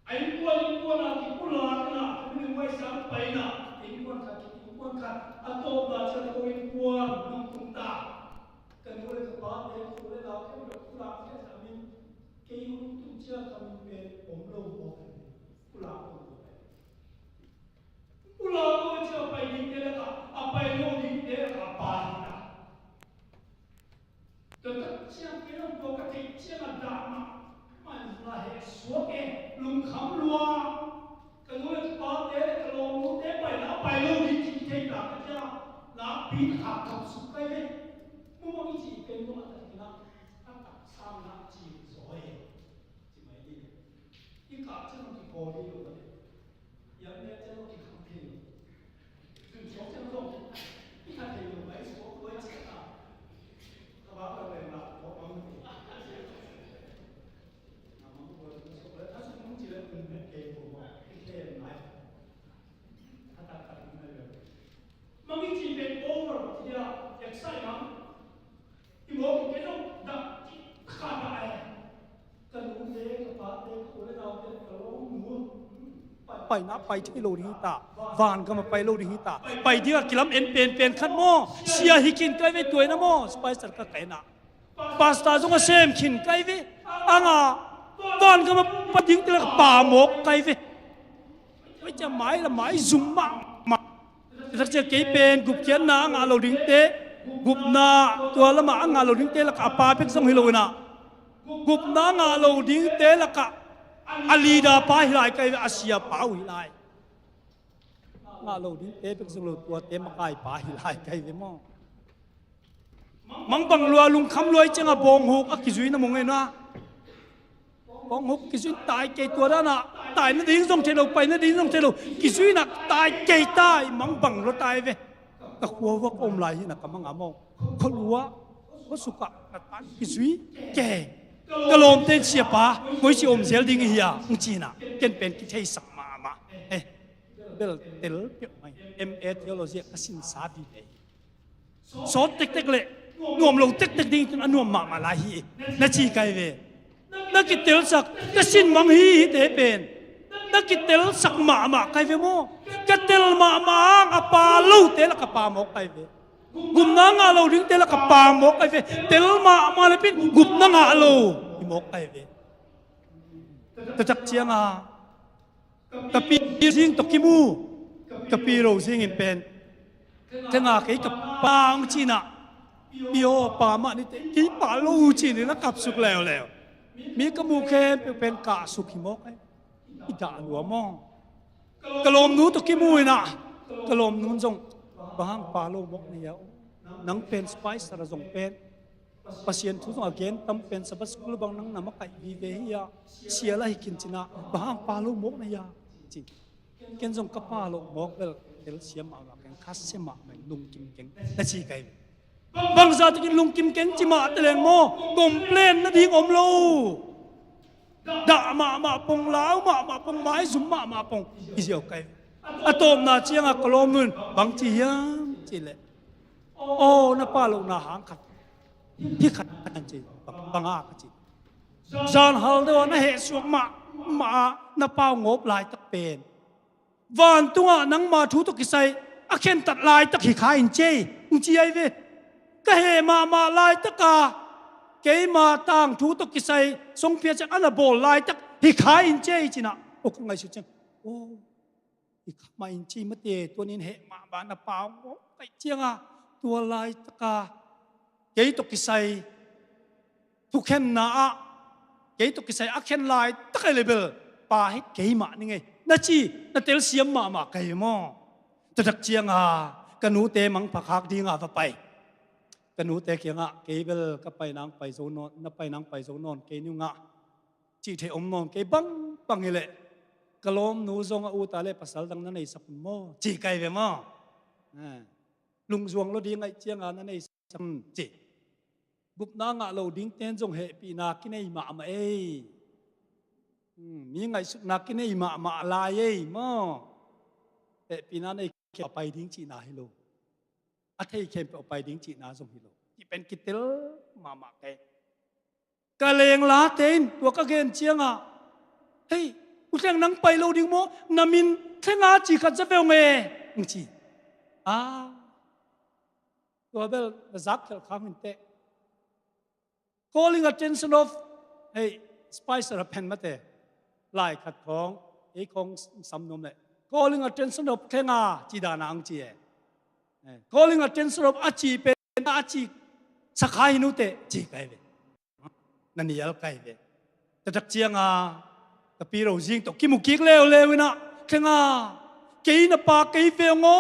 anh quân là cái quân là cái nào mình quay sáng bay nào anh quân khát cái quân khát anh tô là cho tôi quân nông công ta cần tôi cái bát để tôi lấy đào cái được quân là cái thằng mình cái quân tung chưa thằng mình về ổn lâu ổn quân là tôi chưa bay đi cái là à bay lâu đi cái là ba đi nào tôi tất chiang cái ông tôi cái chiang là đạm mà là hệ số cái lùng khắm lúa cái nuôi có thế cái lồng nuôi thế phải là phải lâu đi chỉ thấy cả cái cha là biến hạt thập sụp cái đấy mua cái gì cái mua là cái nào nó tập sang nó chỉ rồi chỉ mấy đi cái cả chân nó chỉ có đi rồi giờ này chân nó chỉ không đi rồi số chân nó cái thằng thì mấy số với chết à các bạn là về là có bằng mang cái chuyện over thì là як sai lắm thì một cái trong đặt khá đại cần uống thế các bạn đây có cái nào cái lỗ mũiไปนะไปที่โลดิหิตาวานก็มาไปโลดิหิตาไปที่กิลัมเอ็นเป็นขันโมเสียหิกินไกลไว้ตัวนะโมสไปสักก็ไกลนะปาสตาจงเซมขินไกลไว้อ่างวานก็มาปะทิ้งตัวป่าหมกไกลไว้ไม่จะหมายละหมายซุ่มมาถ้าจะเกี่ยเป็นกุบเขียนนะงาโลดิงเตกุบนาตัวละมางาโลดิงเตละกะปาเป็นสงฮิโลนะกุบนางาโลดิงเตละกะอาลีดาปาฮิไลไกอาเซียปาฮิไลงาโลดิงเตเป็นสงโลตัวเตมะไกปาฮิไลไกเวมอมังบังลัวลุงคำรวยจังอะบองหกอะกิจุยนะมงไงนะบองหกกิจุยตายเกยตัวนั้นน่ะตายนั่นดิ้งส่งเทโลไปนั่นดิ้งส่งเทโลกิจุยน่ะตายเกยตายมังบังเราตายเว้ตะขัววักอมไหลน่ะกำมังอะมองเขารู้ว่าสุกะตายกิจุยเกยกะลมเต้นเสียปะไม่ใช่อมเสียดิ้งเฮียมึงจีน่ะเกินเป็นกิเทสัมมาเอ๊ะเบลเตลเปียกไหม MA เทโลเซียกสินสาดีเลยสอนเต็กๆเลย nuông lâu tek tek ding an nuông ma la hi na chi kai ve na ki tel sak ka sin mang hi te pen na ki tel sak ma kai ve mo ka tel ma apa lo te la ka pa mo kai ve gum na nga lo ding te la ka pa mo kai ve tel ma le pin gum na nga lo mo kai ve ta chak chiang a ka pi sing to ki mu ka pi ro sing in pen te nga cái ka pang chi na bio pa ma ni te ki pa lo chi ni na kap suk leo leo mi ka mu khe pen ka suk hi mo kai i da lu mo ka lom nu to ki mu na ka lom nun jong bang pa lo mo ni ya nang pen spice ra jong pen pasien thu jong again tam pen sabas school bang nang na ma kai vi ve ya sia la hi kin china bang pa lo mo na ya chi ken jong ka pa lo mo vel tel siam ma ken khas se ma lung kim keng na chi kai bang za takin lung kim keng chi ma teleng mo complain na ding om lo da ma pong lao ma pong mai zum ma pong isiao kai atom na chiang a kolom nun bang chi yam chi le o na pa lo na hang khat hi khat an chi bang a ka chi zan hal do na he suak ma na pa ngop lai tak pen van tunga nang ma thu to ki sai a khen tat lai tak hi kha in che chi ai ve ka he ma lai tak ka ke ma tang thu to ki sai song pia chak ana bol lai tak hi kha in che china o ka ngai su chang o hi kha ma in chi ma te to nin he ma ba na pa ngo kai chiang a tua lai tak ka ke to ki sai thu khen na a ke to ki sai a khen lai tak ai level pa he ke ma ni ngai na chi na tel siam ma kai mo ta dak chiang a kanu te mang phak ding a va pai kanu te kianga ke bel ka pai nang pai zo non na pai nang pai zo non ke nu nga chi the om non ke bang ile kalom nu zong a u ta le pasal dang na nei sap mo chi kai ve mo lung zuang lo ding ai chiang a na nei sam chi gup na nga lo ding ten zong he pi na ki nei ma e mi ngai suk na ki nei ma la ye mo e pi na nei ke pai ding chi na hi lo a thei kem pe pai ding chi na zong hi lo ki pen ki tel ma ke ka leng la ten to ka gen chiang a hey u teng nang pai lo ding mo na min thenga chi khat za vel nge chi a to bel zak khel khang hin te calling attention of hey spicer a pen mate lai khat khong e khong sam nom le calling attention of thenga chi da na ang chi e calling attention of achi pe achi sakhai nu te chi kai ve nanial kai ve ta tak chiang a ta pi ro jing to ki mu kik leo na thenga ke na pa ke ve ngo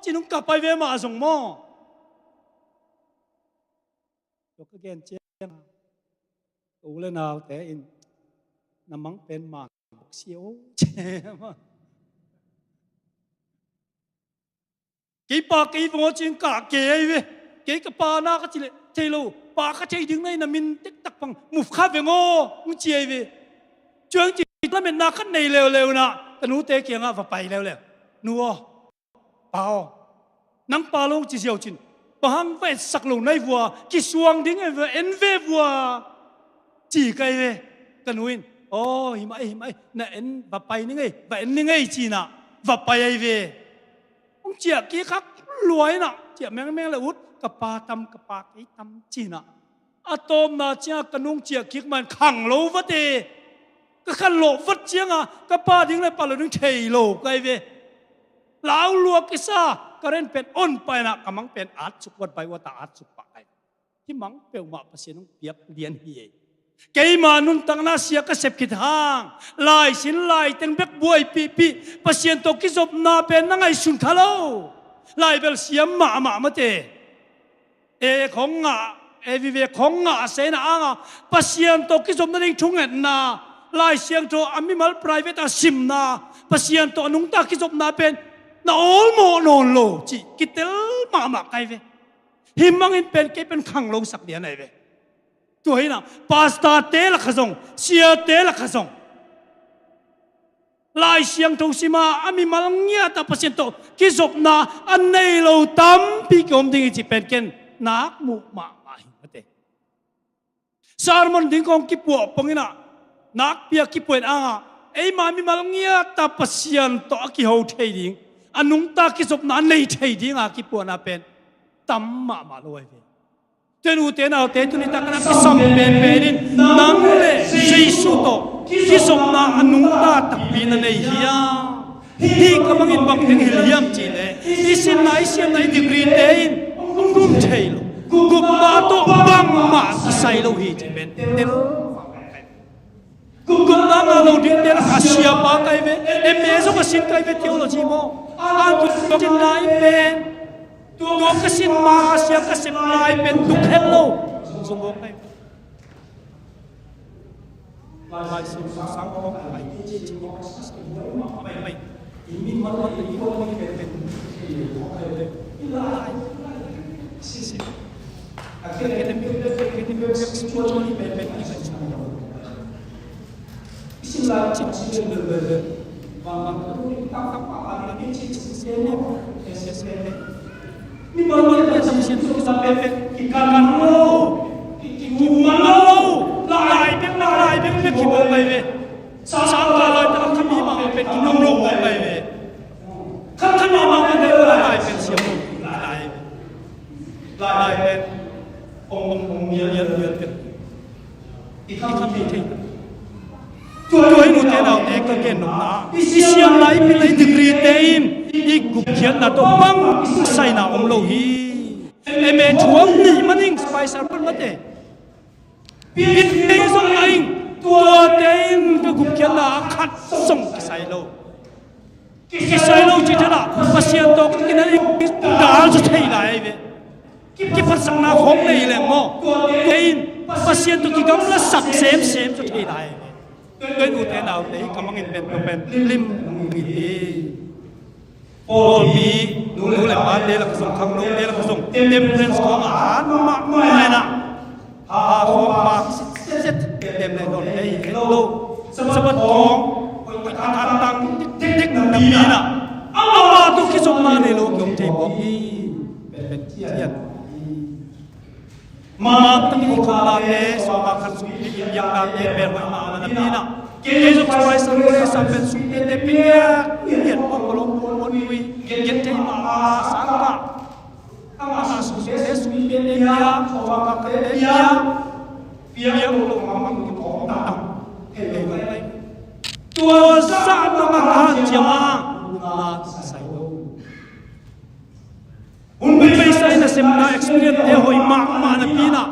chinung ka pai ve ma song mo to ka gen chiang u le nào te in namang pen ma siêu che ma cái ba cái vô chuyện cả kể về cái ba na cái gì thế lo ba cái chơi đứng này là mình tích tắc bằng một khát về ngô không chơi về chuyện chỉ là mình na khát này leo na cái nút té kia ngã và bay leo nua bao nắng ba luôn chỉ siêu chín ba hang phải sặc lồng này vừa cái xuông đứng này vừa en về vừa chỉ cái về cái nuin hi mai na en và bay như ngay và en như ngay chỉ na và bay về ông chia kia khác lùi nè chia mèng là út cặp pa cái tâm chi nè atom na chia cái nung chia kia mà khẳng lâu vất đi cái khăn lộ vất chia à cặp pa tiếng này pa là đứng chảy lộ cái về lão lùa cái sa cái ren pen on pai nè cái măng pen át sụp vật pai vật át sụp pai cái măng bèo mà pasien ông biếc liền hi cái mà nun tăng na sia cái sẹp kít hang lại xin lại tiếng bếc buổi pi pasien to cái job na pen na ngay sun thalo lại bel siam mà te e khong ngạ e vi ve khong ngạ se na anga pasien to cái job na ding thung en na lại siang to amimal private a sim na pasien to nung ta cái job na pen na all mo non lo chi kitel mà kai ve himang in pen ke pen khang lo sak dia này ve tuổi nào pasta té là khazong sia té là khazong lại siang thâu sima ami malang nia ta pasien to ki zop na an nei lo tam pi kom ding chi pen ken nak mu ma sarmon ding kong kipo pangina nak pia kipoin anga ei mami malngia ta pasian to ki ho thei ding anung ta ki sop na nei thei ding a kipo na pen tamma ma loi ve tenu te na te tu ni ta kana ki som ben benin nang le jesu to ki sop na anung ta tak pi na nei hiya hi kamangin bang ding hiliam chi le isin nai siam nai degree te in gum thei lo gum ma to bang ma ki sai lo hi chi ben gum na na lo din der asia pa kai ve em me zo ka sin kai ve theology mo an tu tin nai ben tu ka sin ma asia ka sin nai ben tu hello zo mo kai lai sim sang ko mai chi chi mai mai ini malah ini ko ni ben lai si si akhirnya kita semua ni ben ni kan Islam cicing berbeda, bang apa lagi cicing sene, ni baru kita cicing tu kita pepet, kita lo, kita lo, lai ben kita boleh be, sangka lai tak kami mang pepet kita lo boleh be, kan mang pepet lai ben siapa, lai ben, ong mian ben, ikan kami tôi một thế nào thế cái kiện nó isiam lại bị lấy degree tên đi cục kiện là tôi băng sai nào ông lâu hi em mẹ chúa nỉ mà nín phải sao phân mất thế biết thế xong anh tôi tên cái cục kiện là khát xong cái sai lâu chỉ thế nào mà xiên tôi cái này đã cho thấy lại vậy cái phát sinh nào không này là ngô tên mà xiên tôi cái gấm là sặc xem cho thấy lại tôi nu thế nào đấy cảm ơn ben lim nghỉ ôi mi nu lại bán đây là dùng khăm nu đây là dùng tem có mà này nè không mà tem này còn đây hello sắp bắt con ăn tăng tích nằm mi nè mà tôi cái dùng mà này luôn cũng thấy bỏ đi ben tiền mà tất nhiên không làm thế, so mà khăn súng đi yang làm thế bên ngoài mà làm gì nào? Cái giúp tôi sang đây sang bên súng đi để biết hiện bóng lông muốn nuôi hiện thế mà sáng cả, mà súng thế súng bên đây ya, so mà cái đấy ya, phía lông mà mang cái bóng đậm, cái này tua sa mà hàng chiang na sai đâu. Bây giờ là xem na experience để hồi mà na pina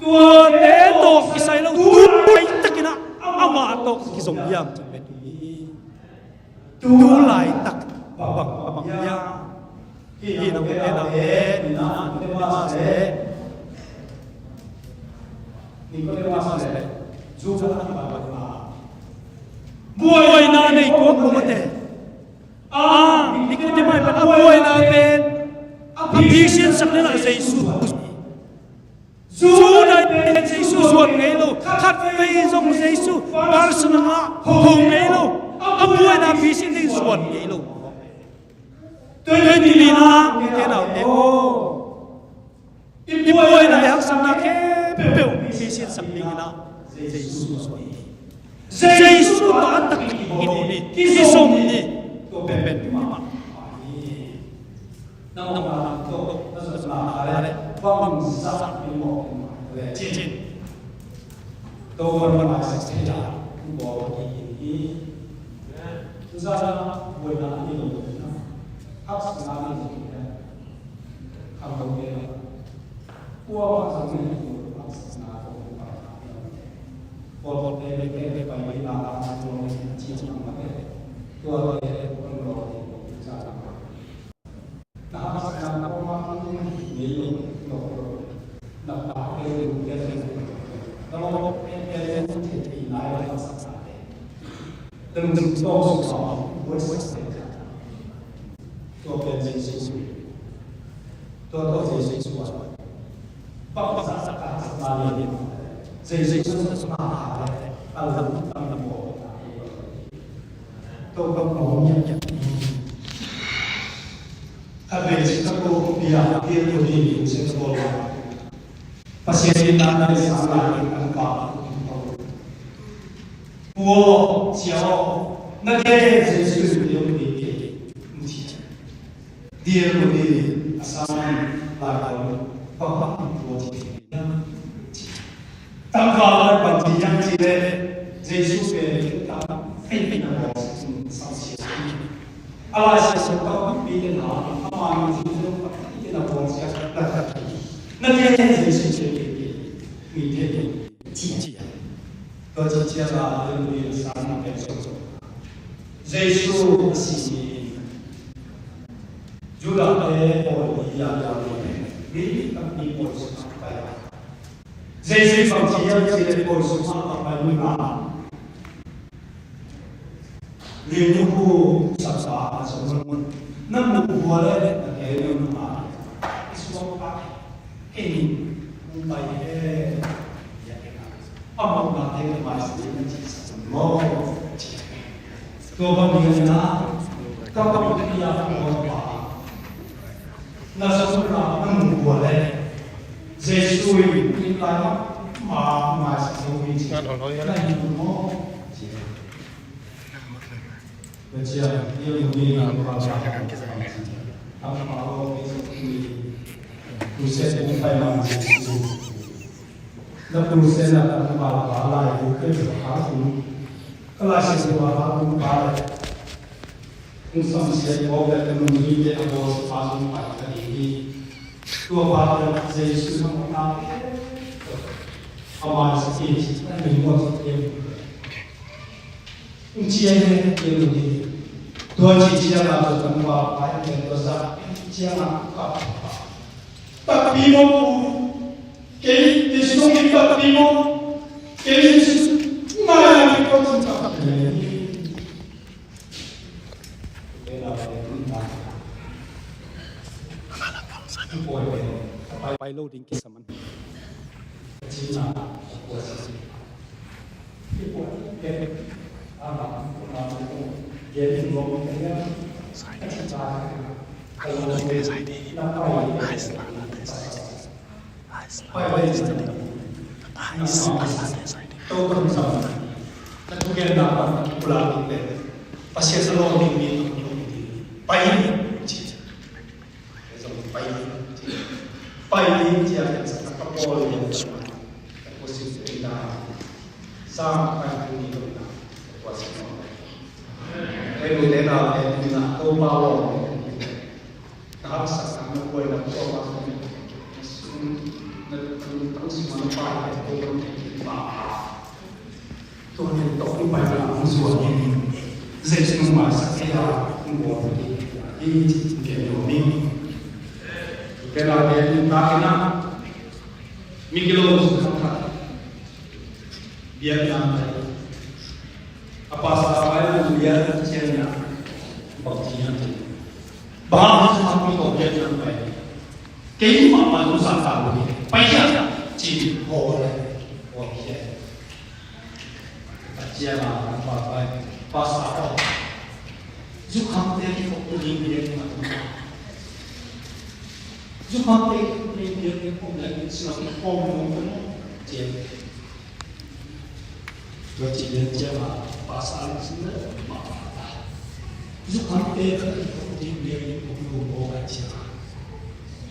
tua để to cái sai lâu tu bay tất cái na ama to cái giống yam chẳng biết tu lại tắc bằng ya khi nào cái nào thế na thế Nicodemus dù cho nó buổi na này có cũng thế Nicodemus bắt buổi na bên Apisian sắc nên là Giêsu. Chúa nàyเป็นGiêsu ruột ngay luôn, khát vây dòng Giêsu, Barcelona hùng ngay luôn, abuôi là Apisian nên ruột ngay luôn. Tôi đi na thế nào thế ô, abuôi là hắc sam na cái biểu Apisian sắc mình na Giêsu ruột. Giêsu đã tắc cái đi, cái sông đi, bên mà. Nông làm tốt, nó sẽ làm đấy. Vâng, sát bị một về chín. Tôi vẫn nói sẽ trả bộ gì ra buổi nào đi đâu hấp dẫn nào đi không có gì qua sang cái hấp dẫn nào bộ cái bài là làm chi mà cái tôi không lo gì ra từng số số với tôiเป็นGiêsu tôi Giêsu Bắc Bắc Ba Liên Giêsu nó là Allah tâm bộ tôi không có nhận về Singapore dia dia di Singapore pasien nana di sana angka 我教那天是是有你目前，第二个的上来了，爸爸我讲，当他本地样子的，耶稣的当非非常好，上写，阿拉是到比的拿，阿妈们就是一点的东西那天耶稣是明天记记。多几天啦，都没有啥那个做。耶稣是主要的我一样的你跟你我是相反的。耶稣放弃了这个我是相反的嘛？领悟啥啥什么？那么我嘞，那个有嘛？说吧，给你500的。Apa berarti masih mau coba bagaimana kalau dia mau apa nasi pernah boleh sesuai kita masih mau lagi mau baca dia ini apa kalau itu bukan masih那不是那个把拉有跟着哈图，那些是把哈图把的，我上些我在跟你的我哈图把的里，我把的这些是什么啊？阿妈是电器，那你我是电，你今天电路的，多几天了就等我把你多少，天了搞，打比我。Quem deixou de estar vivo, quem deixou mais de continuar. Pai lâu đến cái sầm chính là của sự cái của cái làm về tình huống cái sai đi sai đi Pai tahu kan sama. Dan juga dapat pulang itu. Pasti selalu ingin pai pai dia sangat kapol yang posisi kita sampai ini kita posisi. Kalau kita tahu bahwa harus sama boleh nak buat terus manfaat itu Tuhan yang tahu banyak musuh ini. Saya semua saya umur ini ini. Kalau dia minta kena, mikirlah sudah. Biar nanti apa sahaja biar cerita bagian. Bahasa kami kau biar nanti. Kau mampu susah tahu. 白下进火的，我天！接了把啥好？就看这个不灵灵嘛，就看这个灵灵的不能是那个光荣的接，我今天接了把啥是的嘛，就看这个不灵灵不如我来接，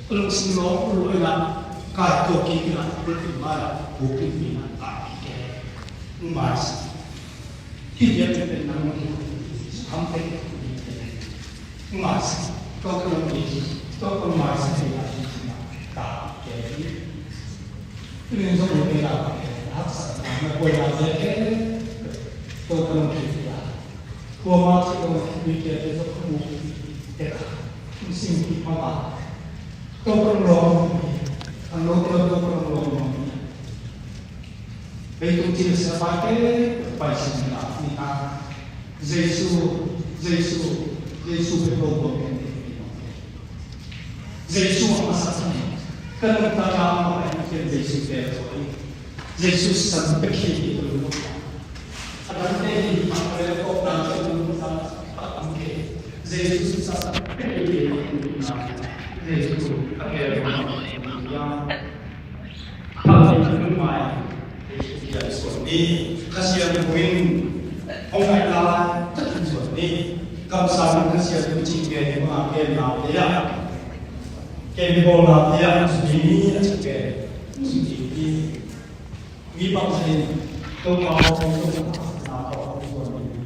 不能是老不如啦。Kai to kina bertimara bukan bina tak mas tidak ada nama sampai mas to kalau mas tak jadi ini semua bina harus nama boleh ada to kalau kita mas kalau kita itu kamu kita mesti apa to kalau Ano to problem Begitu tidak sepakai pasien kita Yesus berdoa Yesus masalah kerana apa yang Yesus berdoa Yesus sampai itu ada yang apa kota itu Yesus sampai itu Yesus akhirnya Hal yang kedua, ini kasihan poin ông này là tất cả chuẩn đi cầm sao nó sẽ được chỉ về mà cái nào thế à cái bộ nào thế à suy nghĩ là chỉ về suy nghĩ nghĩ bao giờ tôi có nào có chuẩn bị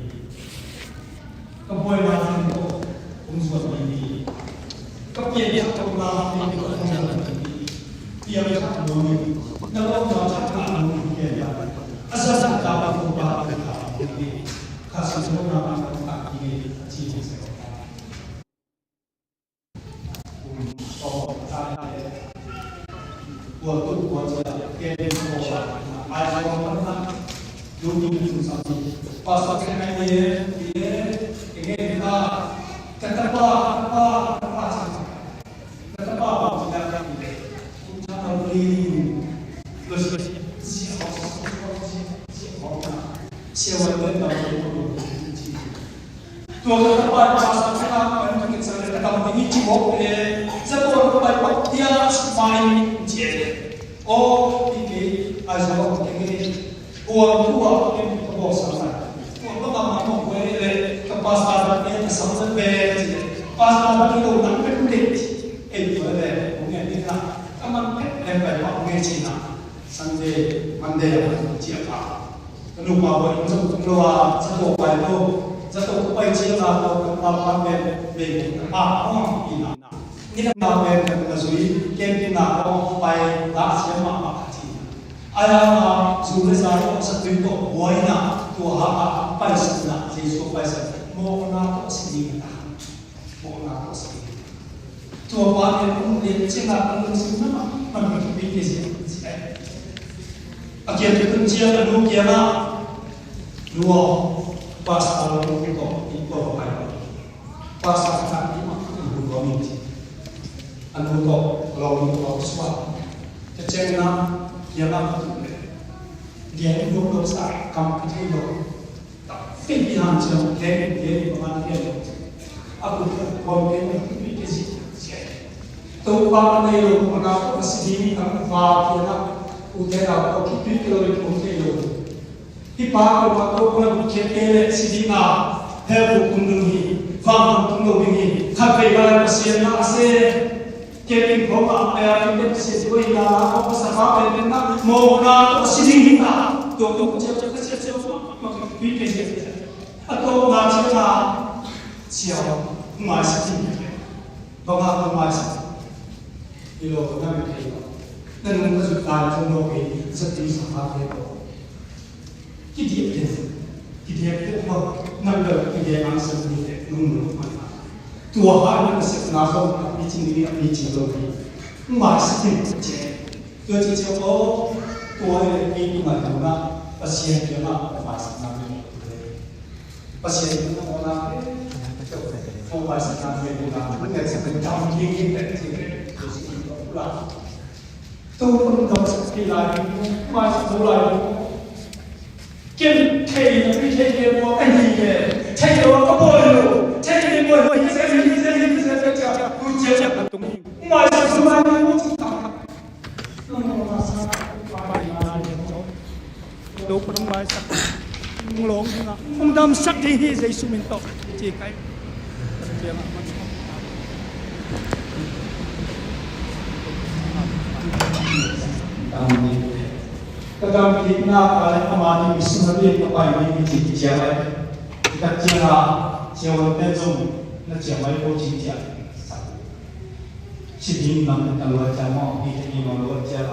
các buổi làm cũng chuẩn bị các việc việc trong làm thì cũng không làm dia chắc muốn nó nó chắc là muốn cái gì asal tak dapat ubah kasih semua orang tak ingin achieve buat tu buat dia semua ada orang tak dulu susah pasal kena dia ingin kita tetap menjaga cara beli terus siapa yang tahu tuan tempat pasal kita mungkin saya tetap ini cibok satu tempat dia main je ini asal ini uang tua yang kita sama uang pertama mau boleh ke pasar ni kesamsan beli pasar ni tu nak pendek ini boleh mungkin ni lah kaman lempar pakai Cina sampai mandai siapa lupa buat untuk keluar satu pai Cina atau tempat beli apa ini ni tempat beli masui kemana kau pai tak siapa apa Cina ayam sudah saya satu itu buayna tu apa pai sana sesuatu pai sana mau nak sendiri tu apa yang dia Cina pun semua mana kita sih akhir kerja lalu kiana dua pasal itu apa pasal tadi ibu komiti anu to kalau itu swap kecena kiana dia itu dosa kamu itu tapi hancur dia mana dia aku komiti itu sih tu apa ni lo mengaku sedih kamu kiana udara ko kipi kilo ri ko kilo ipa ko ko ko kete sidina hebu kunungi fam kunungi khape ba pasiana ase kepi boma aya kete se ko ina ko safa pe na mo na sidina to ko che ma kipi ke ato na chena siao ma sidina banga ko ma sidina ilo na me ke dan menunjukkan teknologi seperti sahabat itu kita mau nampak kita langsung kita nunggu mana Tuhan yang sebenarnya bikin lagi masih kecil jadi jauh Tuhan ini mana pasien dia nak masih nanti pasien itu orang mau masih nanti orang mungkin sebentar kita pulang tu pun tak sekali lagi masih mulai thầy là cái thầy của anh gì về thầy đó có bồi rồi thầy thì bồi sẽ tôi chia sẻ cùng ngoài sự sự ai cũng chúng ta đâu có ngoài sắc lồng không đâm sắc thì dây su mình tộc chỉ cái kadang kita kalau amani misalnya kita pakai ini cincin kita cincin tentu nak cincin itu cincin cincin nama kalau cama ini malu cincin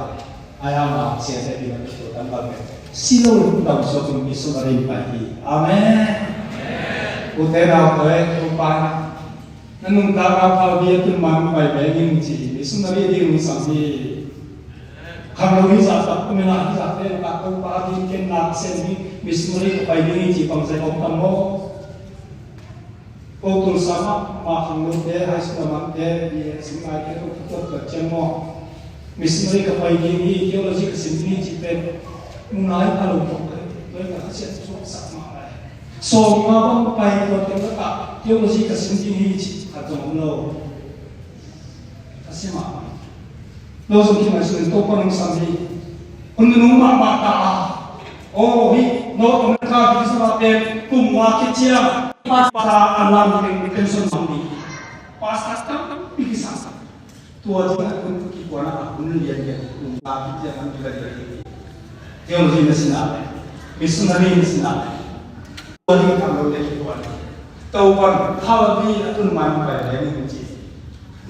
ayam cincin di mana itu tanpa silo dalam suatu misalnya pagi amen utara kau umpan nanti kalau dia tu mampu baik ini cincin misalnya dia misalnya kalau bisa tak mengenal kita atau pagi kena seni mismuri kepada ini jipang saya kamu kotor sama mahangul deh hasil deh dia semua itu kita bercemo mismuri kepada ini geologi kesini jipen mulai kalau mereka hasil sama so ngapa pai itu tak geologi kesini atau no kasih mah lo so kita sudah topan yang sambil untuk numpak mata oh hi no mereka bisa pakai cùng hoa cái chia pasta alam cái pension mami pasta tam pikir sasa tua dia pun pergi buat apa pun dia cùng hoa cái chia mami cái gì dia mesti mesinal missionary mesinal tua dia tham gia cái buat tàu quan thao vi là tuân mai phải để mình chỉ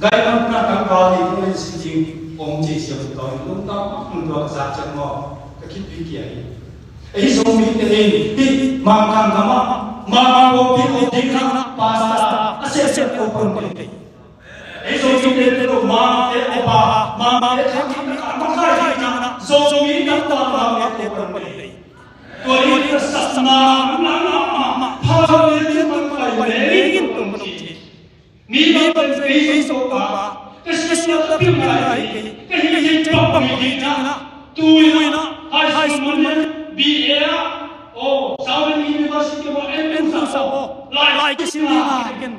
gai ông ta tăng cao thì cũng nên xin chinh ông chỉ sử dụng tàu lúc đó ông đó giá chân ngõ cái kít vi kia ấy số mình cái này đi mang khăn cả mà ô đi khăn pasta sẽ ô con đi ấy số mình cái đó mà cái bà mà cái khăn cái không khai gì số mình cái đó mà cái con đi tôi đi cái sát na mà phao đi mình phải để yên tụng chỉ mi bên cái số bà cái sự tập trung lại cái gì trong bằng gì na tôi nó hai số mình BA Southern University of Edinburgh lại cái sinh ra cái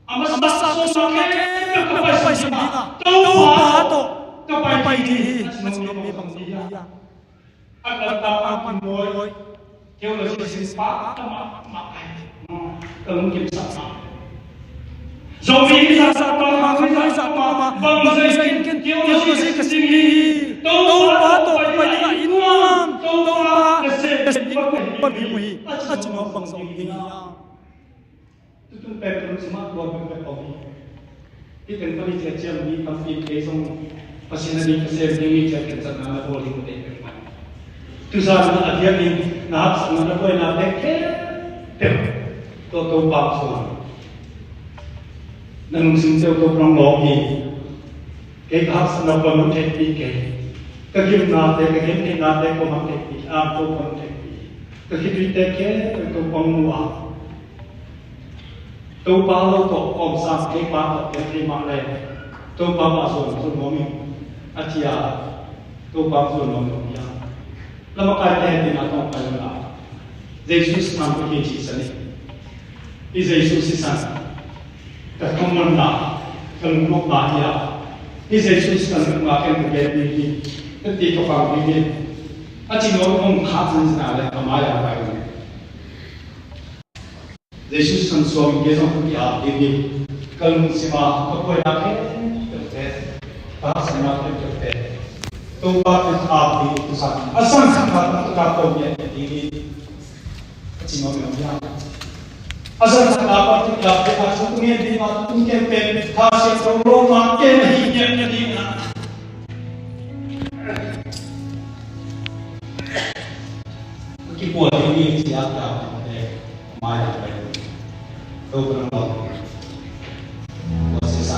mà sao cái số cái phải sinh ra đâu mà to cái phải đi nó bị bằng gì à anh ta ăn muối theo lời của sinh pháp mà cần kiểm soát rồi mình ra sao mà không ra sao mà bằng dây theo lời cái sinh đi đâu mà to phải đi lại inam đâu mà cái sinh bất bị mùi à chỉ nói bằng dòng gì à chúng ta cần smart work với ông cái cần phải chia sẻ với tâm trí cái xong pasinali kasi yung check sa na boli mo din pero tu sa na adyan ni na sa na ko na pero to pa so nang sinto to prang logi cái khác sa na ko mo tek pi ke kagim na te ko ma tek pi a to ko tek pi kagim te ke to pang mua to pa lo to om sa ke pa to ke ma le to pa ma so mo mi Atia, tu bangsu nomor dia. Lama kaya dia nak tahu pada mana. Yesus mampu hiji seni. Yesus sisan. Terkeman dah, kelumuk bahaya. Yesus kan makan berjadi ini. Ketika kau begini, aci orang khas senala kamaya bayu. Yesus kan suami dia sampai dia ini. Kalau sima apa yang ada, bahasa mata kita, tu bagus api tu sah. Asal sangat terkatau dia ini, cuma memang. Asal sangat apa tu kita asal punya di mata punya pen, hasil orang makan hidupnya di mana. Kekipuan ini siapa? Maya, tu berulang. Proses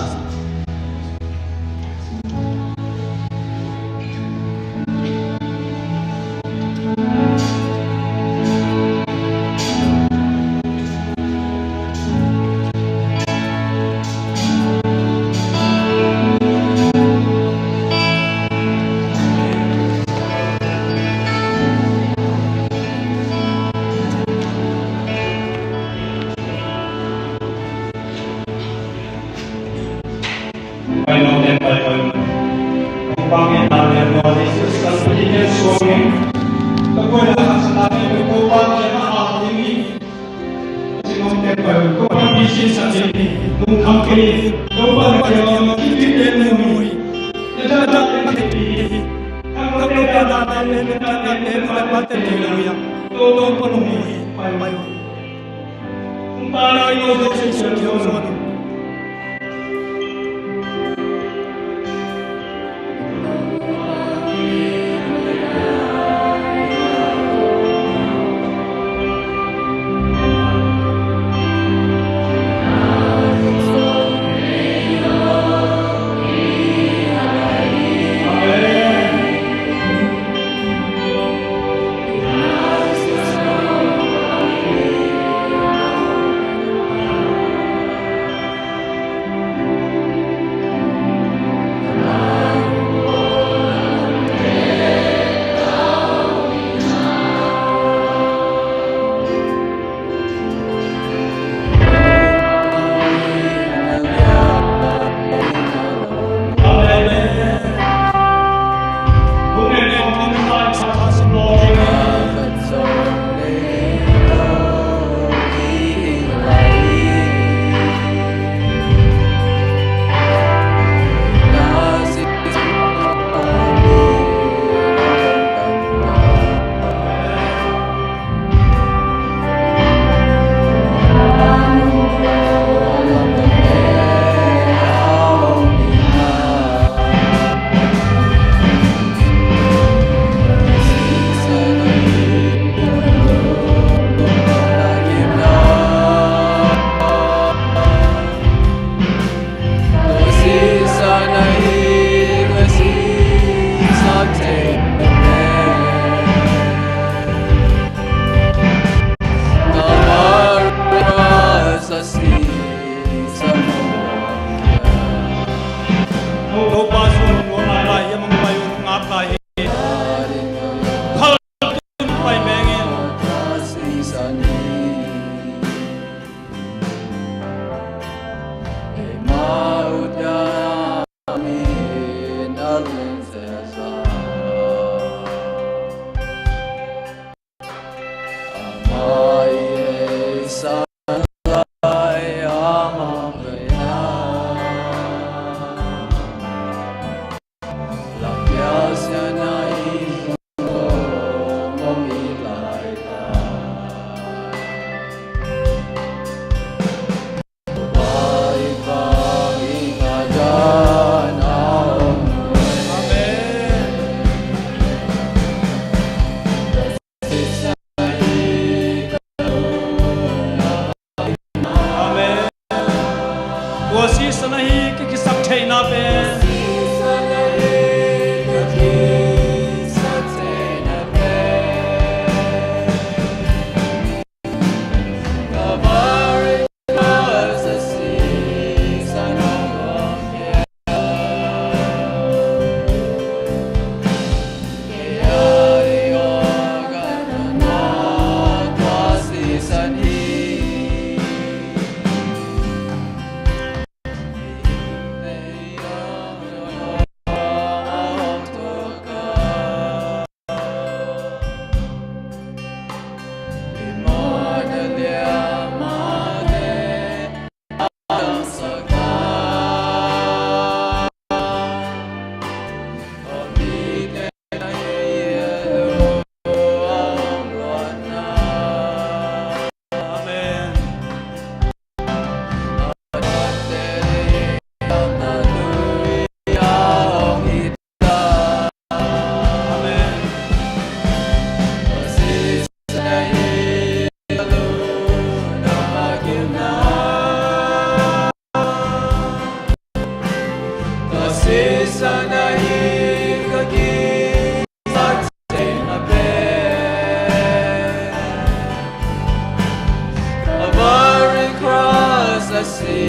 si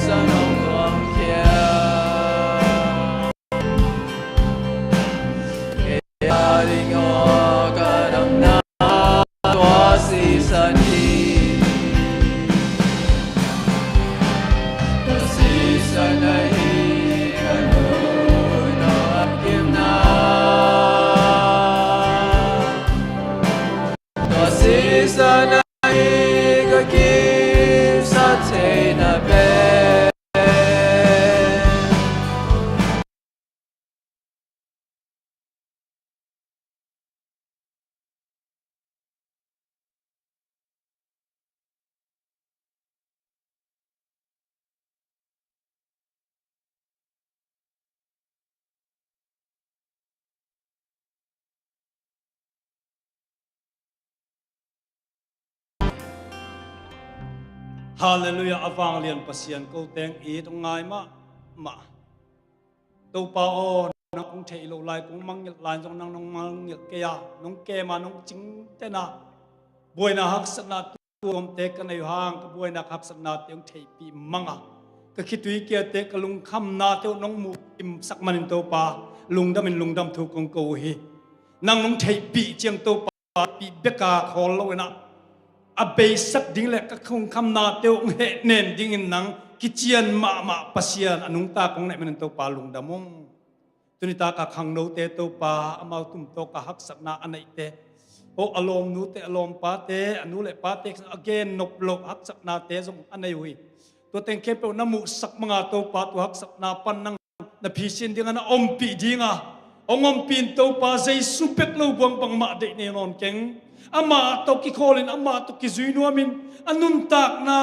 sa nong tuam kia kaya ring o kadang na tua si sa ni tua si sa nahi kanu no akim na tua si sa nahi kakim sa te na be Hallelujah avang lian pasian ko teng i tong ngai ma to pa o na kung thei lo lai kung mang lai jong nang nong mang ke ya nong ke ma nong ching te na boi na hak sa na tu om te ka nei hang ka boi na hak sa na te ong thei pi manga ka khitui ke te ka lung kham na te nong mu im sak manin to pa lung dam thu kong ko hi nang nong thei pi chiang to pa pi beka khol lo na a be sak ding le ka khung kham na te ong he nen ding in nang kichian ma pasian anung ta kong nei manin to pa lung damong tunita ka khang no te to pa amau tum to ka hak sak na anai te o alom nu te alom pa te anu le pa te again nop lo hak sak na te jong anai hui to teng ke pe namu sak manga to pa to hak sak na pan nang na phisin ding ana om pi dinga ongom pin to pa zai supek lo buang pang ma de ne non keng ama to ki kholin ama to ki zui nuamin anun tak na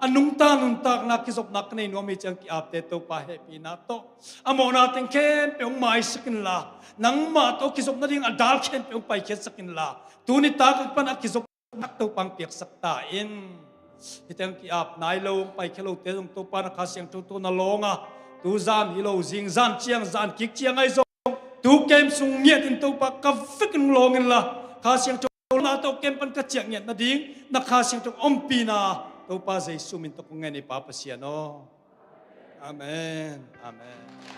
anung ta na ki zop nak nei nuami chang ki ap te to pa happy na to amo na teng ken pe ong mai sakin la nang ma to ki zop na ding adal ken pe ong pai khet sakin la tuni ta ka pan ki zop nak to pang piak sak ta in hitang ki ap nai lo pai khelo te jong to pa na kha siang to na longa tu zan hi lo jing zan chiang zan kik chiang ai zong tu kem sung miet in to pa ka fikin longin la kha siang na to kem pan ka chiang nyat na ding na kha siang to om pi na to pa zai sumin to kung ngani pa pasiano amen amen